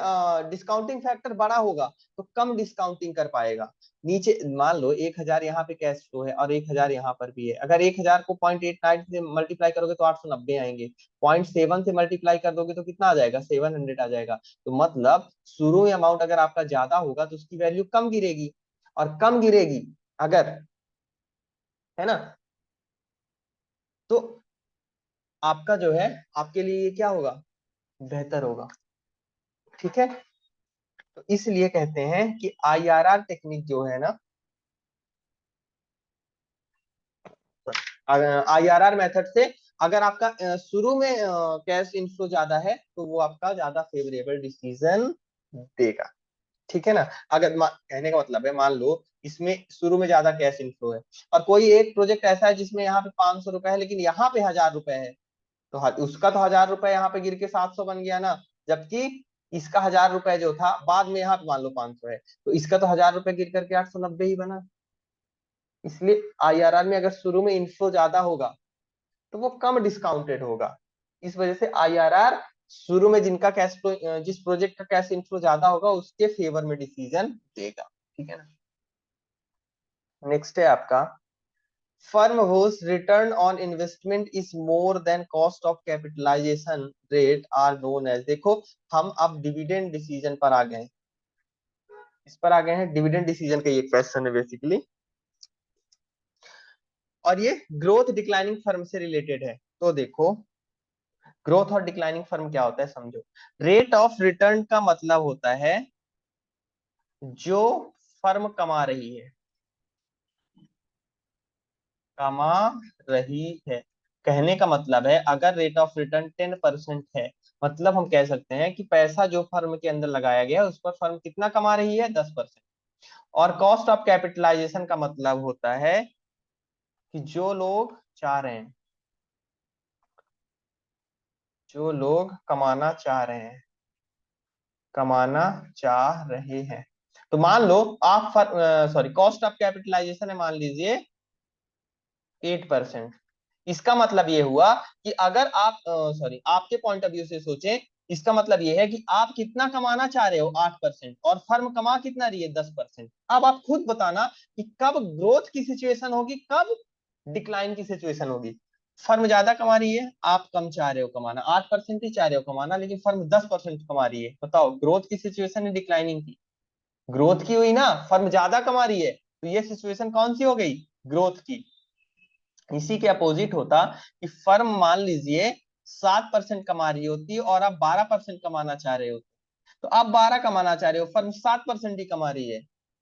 डिस्काउंटिंग फैक्टर बड़ा होगा तो कम डिस्काउंटिंग कर पाएगा। नीचे मान लो 1,000 यहाँ पे कैश फ्लो है और 1,000 यहाँ पर भी है, अगर 1,000 को 0.89 से मल्टीप्लाई करोगे तो 890 आएंगे, 0.7 से मल्टीप्लाई कर दोगे तो कितना आ जाएगा, 700 आ जाएगा। तो मतलब शुरू में अमाउंट अगर आपका ज्यादा होगा तो उसकी वैल्यू कम गिरेगी, और कम गिरेगी अगर, है ना, तो आपका जो है, आपके लिए ये क्या होगा, बेहतर होगा। ठीक है, तो इसलिए कहते हैं कि आईआरआर टेक्निक जो है ना, आईआरआर मेथड से अगर आपका शुरू में कैश इनफ्लो ज्यादा है तो वो आपका ज्यादा फेवरेबल डिसीजन देगा। ठीक है ना। अगर कहने का मतलब है, मान लो इसमें शुरू में ज्यादा कैश इनफ्लो है, और कोई एक प्रोजेक्ट ऐसा है जिसमें यहाँ पे 500 रुपए है लेकिन यहाँ पे 1000 रुपए है, तो उसका तो 1000 रुपए यहाँ पे गिर के 700 बन गया ना। जबकि इसका 1000 रुपए जो था बाद में यहाँ पे मान लो 500 है, तो इसका तो 1000 रुपए गिर करके 890 ही बना। इसलिए आईआरआर में अगर शुरू में इन्फ्लो ज्यादा होगा तो वो कम डिस्काउंटेड होगा। इस वजह से आईआरआर शुरू में जिनका कैश फ्लो, जिस प्रोजेक्ट का कैश इनफ्लो ज्यादा होगा उसके फेवर में डिसीजन देगा। ठीक है ना। नेक्स्ट है आपका, firm whose return on investment is more than cost of capitalization rate are known as। देखो हम अब डिविडेंड डिसीजन पर आ गए हैं, इस पर आ गए हैं, डिविडेंड डिसीजन का ये क्वेश्चन है बेसिकली, और ये ग्रोथ डिक्लाइनिंग फर्म से रिलेटेड है। तो देखो ग्रोथ और डिक्लाइनिंग फर्म क्या होता है समझो। रेट ऑफ रिटर्न का मतलब होता है जो फर्म कमा रही है, कमा रही है। कहने का मतलब है अगर रेट ऑफ रिटर्न 10% है, मतलब हम कह सकते हैं कि पैसा जो फर्म के अंदर लगाया गया है उस पर फर्म कितना कमा रही है, 10%। और कॉस्ट ऑफ कैपिटलाइजेशन का मतलब होता है कि जो लोग चाह रहे हैं, जो लोग कमाना चाह रहे हैं, कमाना चाह रहे हैं। तो मान लो आप सॉरी, कॉस्ट ऑफ कैपिटलाइजेशन है मान लीजिए 8%। इसका मतलब ये हुआ कि अगर आप सॉरी आपके पॉइंट ऑफ व्यू से सोचें, इसका मतलब ये है कि आप कितना कमाना चाह रहे हो 8%, और फर्म कमा कितना रही है 10%। अब आप खुद बताना कि कब ग्रोथ की सिचुएशन होगी, कब डिक्लाइन की सिचुएशन होगी। फर्म ज्यादा कमा रही है, आप कम चाह रहे हो कमाना, 8% ही चाह रहे हो कमाना, लेकिन फर्म 10% कमा रही है। बताओ ग्रोथ की सिचुएशन है डिक्लाइनिंग की? ग्रोथ की हुई ना, फर्म ज्यादा कमा रही है, तो ये सिचुएशन कौन सी हो गई, ग्रोथ की। इसी के अपोजिट होता कि फर्म मान लीजिए 7% कमा रही होती और आप 12% कमाना चाह रहे हो, तो आप 12 कमाना चाह रहे हो, फर्म 7% ही कमा रही है,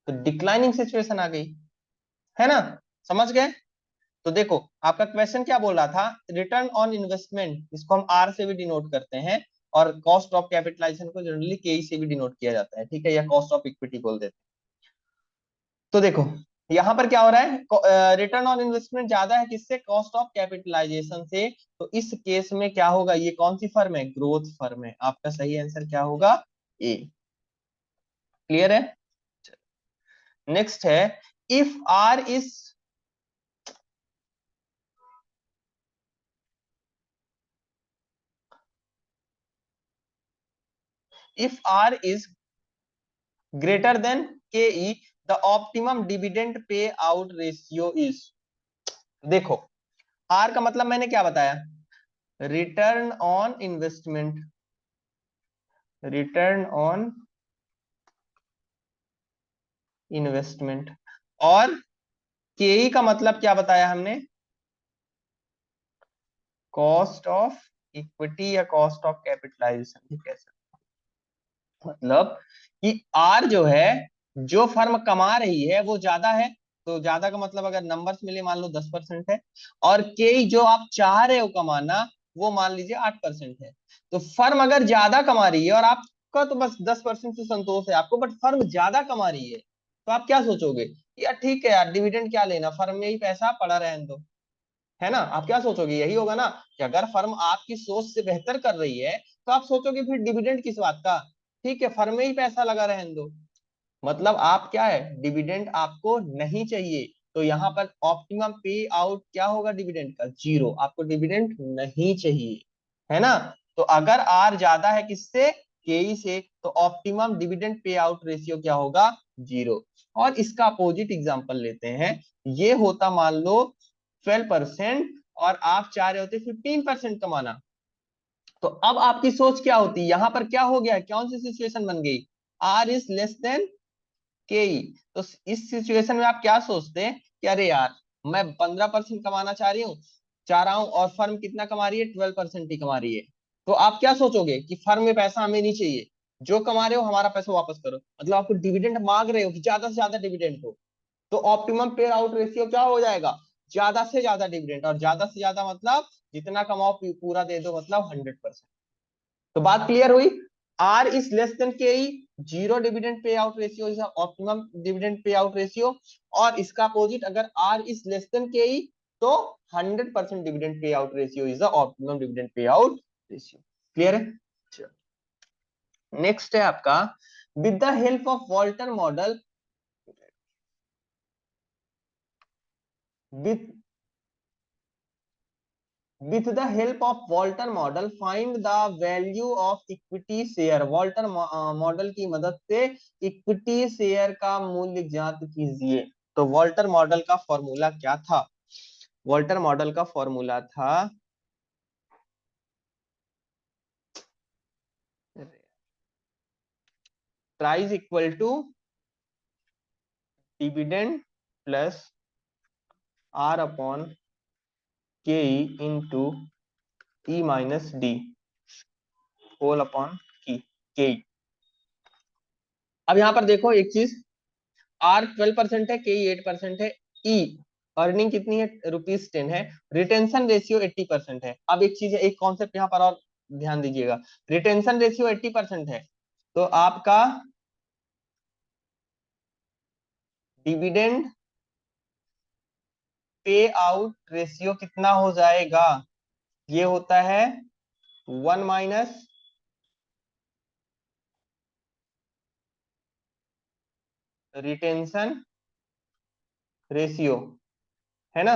तो डिक्लाइनिंग सिचुएशन आ गई, है ना। समझ गए। तो देखो आपका क्वेश्चन क्या बोल रहा था, रिटर्न ऑन इन्वेस्टमेंट, इसको हम आर से भी डिनोट करते हैं, और कॉस्ट ऑफ कैपिटलाइजेशन को जनरली के से भी डिनोट किया जाता है, ठीक है, या कॉस्ट ऑफ इक्विटी बोल देते हैं। तो देखो यहाँ पर क्या हो रहा है, रिटर्न ऑन इन्वेस्टमेंट ज्यादा है किससे, कॉस्ट ऑफ कैपिटलाइजेशन से। तो इस केस में क्या होगा, ये कौन सी फर्म है, ग्रोथ फर्म है। आपका सही आंसर क्या होगा, ए। क्लियर है। नेक्स्ट है, if R is, if R is greater than K E, the optimum dividend payout ratio is इज। देखो आर का मतलब मैंने क्या बताया, return on investment, return on investment, और केई का मतलब क्या बताया हमने, कॉस्ट ऑफ इक्विटी या कॉस्ट ऑफ कैपिटलाइजेशन भी कह सकते। मतलब कि आर जो है, जो फर्म कमा रही है वो ज्यादा है, तो ज्यादा का मतलब अगर नंबर्स मिले मान लो 10% है, और के जो आप चाह रहे हो कमाना वो मान लीजिए 8% है। तो फर्म अगर ज्यादा कमा रही है और आपका तो बस 10% से संतोष है आपको, बट फर्म ज्यादा कमा रही है, तो आप क्या सोचोगे, यार ठीक है यार डिविडेंड क्या लेना, फर्म में ही पैसा पड़ा रहने दो, है ना। आप क्या सोचोगे, यही होगा ना, कि अगर फर्म आपकी सोच से बेहतर कर रही है तो आप सोचोगे फिर डिविडेंड किस बात का, ठीक है फर्म में ही पैसा लगा रहने दो। मतलब आप क्या है, डिविडेंड आपको नहीं चाहिए, तो यहाँ पर ऑप्टिमम पे आउट क्या होगा डिविडेंड का, 0। आपको डिविडेंड नहीं चाहिए, है ना। तो अगर आर ज्यादा है किससे, के से, तो optimum dividend payout ratio ratio क्या होगा, 0। और इसका अपोजिट एग्जांपल लेते हैं, ये होता मान लो 12% और आप चाह रहे होते 15% कमाना, तो अब आपकी सोच क्या होती, यहां पर क्या हो गया, कौन सी सिचुएशन बन गई, are is less than K ई। तो इस सिचुएशन में आप क्या सोचते हैं कि अरे यार मैं 15% कमाना चाह रहा हूं और फर्म कितना कमा रही है, 12% ही कमा रही है, तो आप क्या सोचोगे कि फर्म में पैसा हमें नहीं चाहिए, जो कमा रहे हो हमारा पैसा वापस करो, मतलब आपको डिविडेंड मांग रहे हो कि ज्यादा से ज्यादा डिविडेंड हो, तो ऑप्टिमम पेयर आउट रेशियो क्या हो जाएगा, ज्यादा से ज्यादा डिविडेंड, और ज्यादा से ज्यादा मतलब जितना कमाओ पूरा दे दो, मतलब 100%। तो बात क्लियर हुई, are is less than K E, zero dividend payout ratio is is optimum dividend payout ratio ratio, और इसका अपोजिट अगर are is less than K ई तो 100% dividend payout ratio is is the optimum dividend payout ratio ratio. Clear है? नेक्स्ट है आपका, with the help of Walter model, with with the help of Walter model find the value of equity share। Walter model की मदद से इक्विटी शेयर का मूल्य ज्ञात कीजिए। तो वॉल्टर मॉडल का फॉर्मूला क्या था? वॉल्टर मॉडल का फॉर्मूला था price equal to dividend plus R upon K into E minus D whole upon K. अब यहां पर देखो एक चीज, आर 12% है, के 8% है, ई अर्निंग कितनी है? ₹10 है, रिटेंशन रेशियो 80% है। अब एक चीज है, एक कॉन्सेप्ट यहाँ पर और ध्यान दीजिएगा, रिटेंशन रेशियो 80% है तो आपका डिविडेंड पे आउट रेशियो कितना हो जाएगा? ये होता है 1 माइनस रिटेंशन रेशियो, है ना,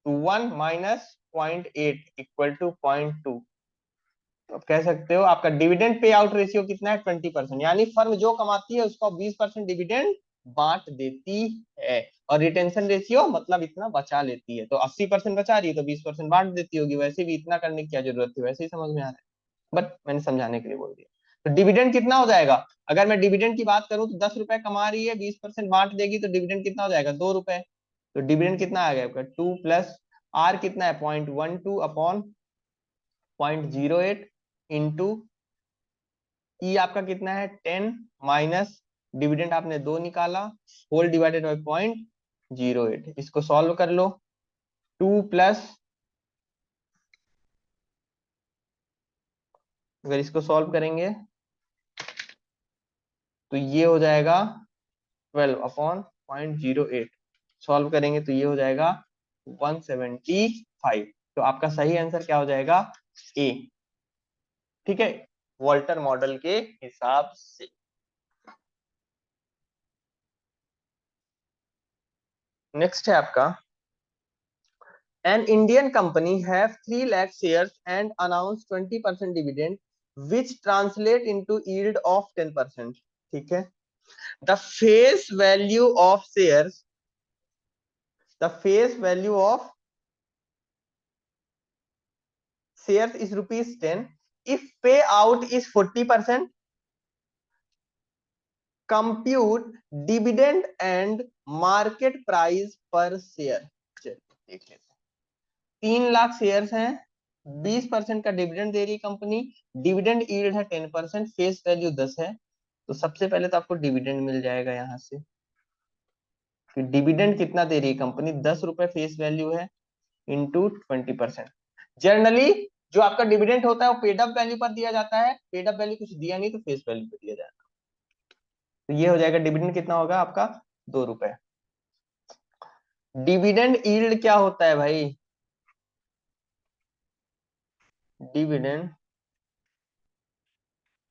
1 माइनस 0.8 इक्वल टू 0.2। तो कह सकते हो आपका डिविडेंड पे आउट रेशियो कितना है? 20%। यानी फर्म जो कमाती है उसका 20% डिविडेंड बांट देती है, और रिटेंशन रेशियो मतलब इतना बचा लेती है। तो 80% बचा रही है तो 20% बांट देती होगी, वैसे भी इतना करने की क्या जरूरत थी, वैसे ही समझ में आ रहा है, बट मैंने समझाने के लिए बोल दिया। तो डिविडेंड कितना हो जाएगा? अगर मैं डिविडेंड की बात करूं तो 10 रुपए कमा रही है, 20% बांट देगी तो डिविडेंड कितना हो जाएगा? 2 रुपए। तो डिविडेंड कितना आ गया आपका? 2 प्लस आर कितना है? 0.12 अपॉन 0.08 इंटू ई आपका कितना है? 10 माइनस डिविडेंड आपने 2 निकाला होल डिवाइडेड बाई 0.08। इसको सॉल्व कर लो। 2 प्लस, अगर इसको सॉल्व करेंगे तो ये हो जाएगा 12 अपॉन 0.08, सॉल्व करेंगे तो ये हो जाएगा 175। तो आपका सही आंसर क्या हो जाएगा? ए। ठीक है, वॉल्टर मॉडल के हिसाब से। नेक्स्ट है आपका, an Indian company have 3 lakh shares and announce 20% dividend which translate into yield of 10%। ठीक है, the face value of shares, the face value of shares is ₹10। if payout is 40%, compute dividend and market price per share। चलिए देख लेते हैं। 3 लाख शेयर्स हैं, 20% का डिविडेंड दे रही है कंपनी, डिविडेंड यील्ड है 10%, फेस वैल्यू 10 है। तो सबसे पहले तो आपको डिविडेंड मिल जाएगा यहाँ से, कि डिविडेंड कितना दे रही है कंपनी? 10 रुपए फेस वैल्यू है इंटू 20%। जनरली जो आपका डिविडेंड होता है वो पेड अप वैल्यू पर दिया जाता है, पेड अप वैल्यू कुछ दिया नहीं तो फेस वैल्यू पर दिया जाएगा। तो ये हो जाएगा डिविडेंड कितना होगा आपका? 2 रुपए। डिविडेंड यील्ड क्या होता है भाई? डिविडेंड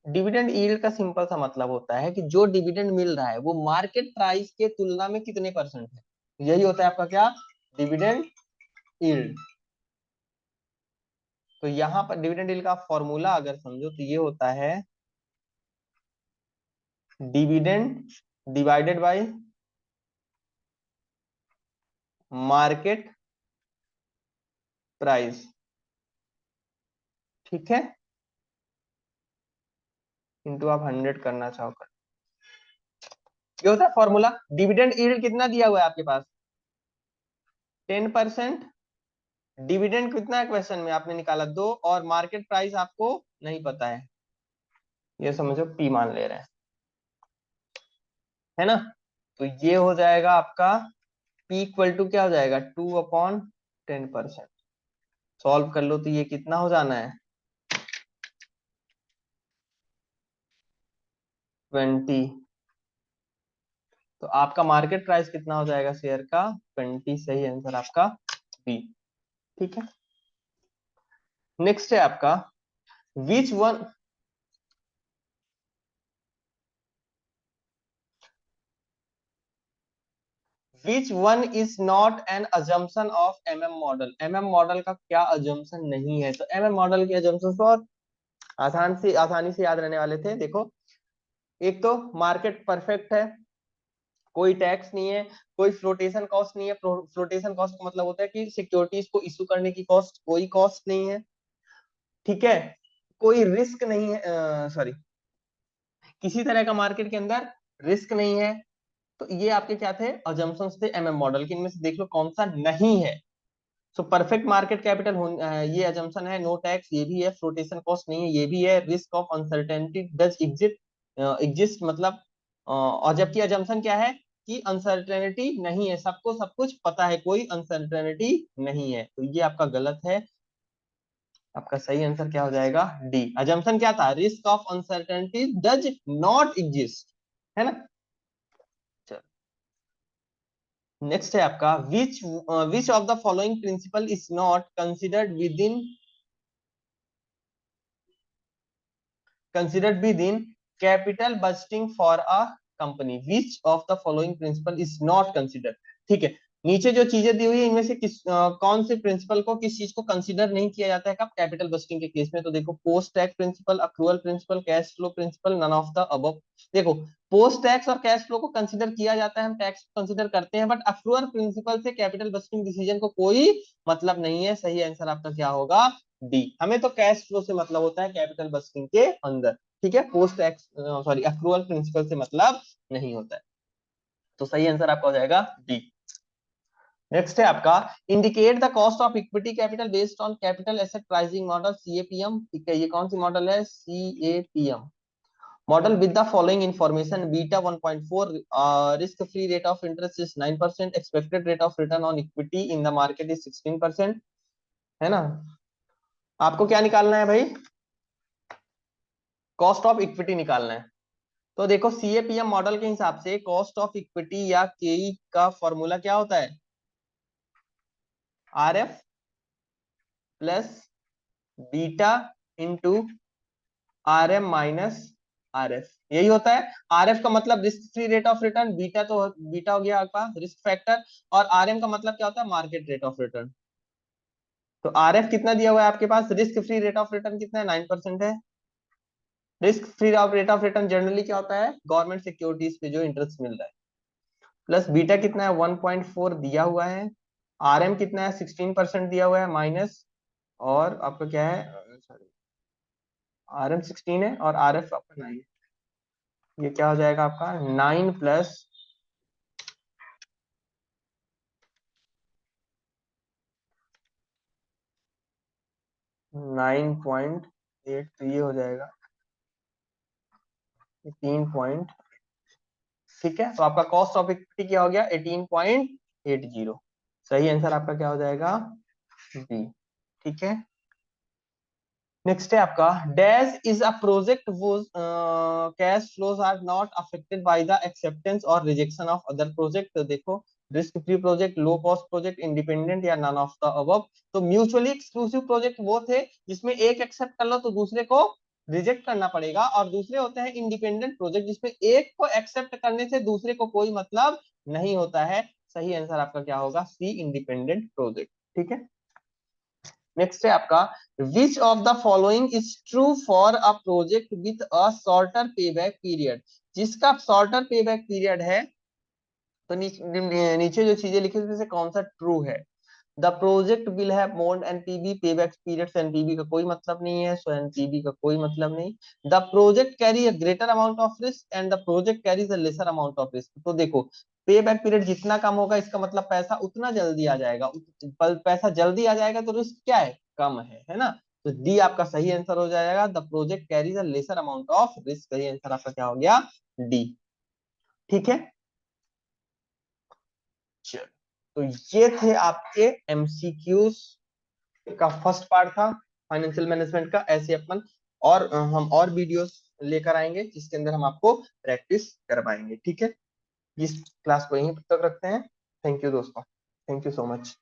डिविडेंड यील्ड का सिंपल सा मतलब होता है कि जो डिविडेंड मिल रहा है वो मार्केट प्राइस के तुलना में कितने परसेंट है, यही होता है आपका क्या? Dividend yield. तो यहाँ पर डिविडेंड यील्ड का फॉर्मूला अगर समझो तो ये होता है dividend divided by market price. ठीक है, इंटू आप 100 करना चाहो कर, ये होता है फॉर्मूला। डिविडेंड यील्ड कितना दिया हुआ है आपके पास? 10%। डिविडेंड कितना है क्वेश्चन में आपने निकाला? 2, और मार्केट प्राइस आपको नहीं पता है, ये समझो पी मान ले रहे हैं, है ना। तो ये हो जाएगा आपका P इक्वल टू क्या हो जाएगा? 2/10%। सॉल्व कर लो तो ये कितना हो जाना है? 20। तो आपका मार्केट प्राइस कितना हो जाएगा शेयर का? 20। सही आंसर आपका बी। ठीक है। नेक्स्ट है आपका which one which one is not an assumption of MM model. MM model का क्या अजम्पशन नहीं है? तो एमएम मॉडल के अजम्पशन बहुत आसानी से याद रहने वाले थे। देखो, एक तो मार्केट परफेक्ट है, कोई टैक्स नहीं है, कोई फ्लोटेशन कॉस्ट नहीं है। फ्लोटेशन कॉस्ट का मतलब होता है कि सिक्योरिटीज को इशू करने की कॉस्ट, कोई कॉस्ट नहीं है। ठीक है। कोई रिस्क नहीं है, सॉरी, किसी तरह का मार्केट के अंदर रिस्क नहीं है। तो ये आपके क्या थे? अजम्पशंस थे एमएम मॉडल के। इनमें से देख लो कौन सा नहीं है। सो परफेक्ट मार्केट कैपिटल ये अजम्पशन है। नो टैक्स ये भी है। फ्लोटेशन कॉस्ट नहीं है ये भी है। Risk of uncertainty does exist मतलब और जबकि अजम्पशन क्या है कि अनसर्टेनिटी नहीं है, सबको सब कुछ पता है, कोई अनसर्टेनिटी नहीं है। तो ये आपका गलत है। आपका सही आंसर क्या हो जाएगा? डी। अजम्पशन क्या था? Risk of uncertainty does not exist, है ना। नेक्स्ट है आपका which of the following principle is not considered with in capital budgeting for a company. Which of the following principle is not considered. ठीक है। नीचे जो चीजें दी हुई है इनमें से कौन से प्रिंसिपल को, किस चीज को कंसीडर नहीं किया जाता है कब? कैपिटल बस्टिंग के केस में। तो देखो, post tax principle, accrual principle, cash flow principle, none of the above. देखो, पोस्ट टैक्स और कैश फ्लो को कंसीडर किया जाता है, हम टैक्स को कंसीडर करते हैं, बट अक्रूवल प्रिंसिपल से कैपिटल बस्टिंग डिसीजन को कोई मतलब नहीं है। सही आंसर आपका क्या होगा? डी। हमें तो कैश फ्लो से मतलब होता है कैपिटल बस्टिंग के अंदर। ठीक है। Post tax sorry accrual principle से मतलब नहीं होता है। तो सही आंसर आपका हो जाएगा डी। नेक्स्ट है आपका indicate the cost of equity capital based on capital asset pricing model CAPM. ठीक है। ये कौन सी मॉडल है? CAPM model with the following information: beta 1.4, risk free rate of interest is 9%, expected rate of return on equity in the market is 16%। है ना। आपको क्या निकालना है भाई? कॉस्ट ऑफ इक्विटी निकालना है। तो देखो, सीएपीएम मॉडल के हिसाब से कॉस्ट ऑफ इक्विटी या केई का फॉर्मूला क्या होता है? RF plus beta into RM minus RF, यही होता है। आरएफ का मतलब risk free rate of return, beta हो गया आपका रिस्क फैक्टर, और आरएम का मतलब क्या होता है? Market rate of return. तो आरएफ कितना दिया हुआ है आपके पास? Risk free rate of return कितना है? 9% है। Risk free rate of return generally क्या होता है? गवर्नमेंट सिक्योरिटीज पे जो इंटरेस्ट मिल रहा है। प्लस बीटा कितना है? 1.4 दिया हुआ है। आरएम कितना है? 16% दिया हुआ है माइनस, और आपका क्या है? सॉरी, आरएम 16 है और आरएफ आपका 9। ये क्या हो जाएगा आपका? 9 प्लस 9.8, तो ये हो जाएगा 18 ठीक है। तो आपका कॉस्ट ऑफ इक्विटी क्या हो गया? 18.80। सही आंसर आपका क्या हो जाएगा? बी। ठीक है। नेक्स्ट है आपका डैश इज अ प्रोजेक्ट वो cash flows are not affected by the acceptance और रिजेक्शन ऑफ अदर प्रोजेक्ट। तो देखो, risk free project, low cost project, independent या नन ऑफ द अबव। तो म्यूचुअली एक्सक्लूसिव प्रोजेक्ट वो थे जिसमें एक एक्सेप्ट कर लो तो दूसरे को रिजेक्ट करना पड़ेगा, और दूसरे होते हैं इंडिपेंडेंट प्रोजेक्ट जिसमें एक को एक्सेप्ट करने से दूसरे को कोई मतलब नहीं होता है। सही आंसर आपका क्या होगा? सी, इंडिपेंडेंट प्रोजेक्ट। ठीक है। नेक्स्ट है आपका which of the following is true for a project with a shorter payback period. जिसका शॉर्टर पेबैक पीरियड है, तो नीचे जो चीजें लिखी उसमें से कौन सा ट्रू है? The project will have more NPV payback period. NPV का कोई मतलब नहीं है, सो एनपीवी का कोई मतलब नहीं। The project carry a greater amount of risk and the project carries a lesser amount of risk. तो देखो, पे बैक पीरियड जितना कम होगा इसका मतलब पैसा उतना जल्दी आ जाएगा। पैसा जल्दी आ जाएगा तो रिस्क क्या है? कम है ना। तो डी आपका सही आंसर हो जाएगा। The project carries a lesser amount of risk. सही आंसर आपका क्या हो गया? डी। ठीक है। चलो, तो ये थे आपके एमसीक्यूज का फर्स्ट पार्ट था फाइनेंशियल मैनेजमेंट का। ऐसे अपन और हम और वीडियोस लेकर आएंगे जिसके अंदर हम आपको प्रैक्टिस करवाएंगे। ठीक है, इस क्लास को यहीं तक रखते हैं। थैंक यू दोस्तों, थैंक यू सो मच।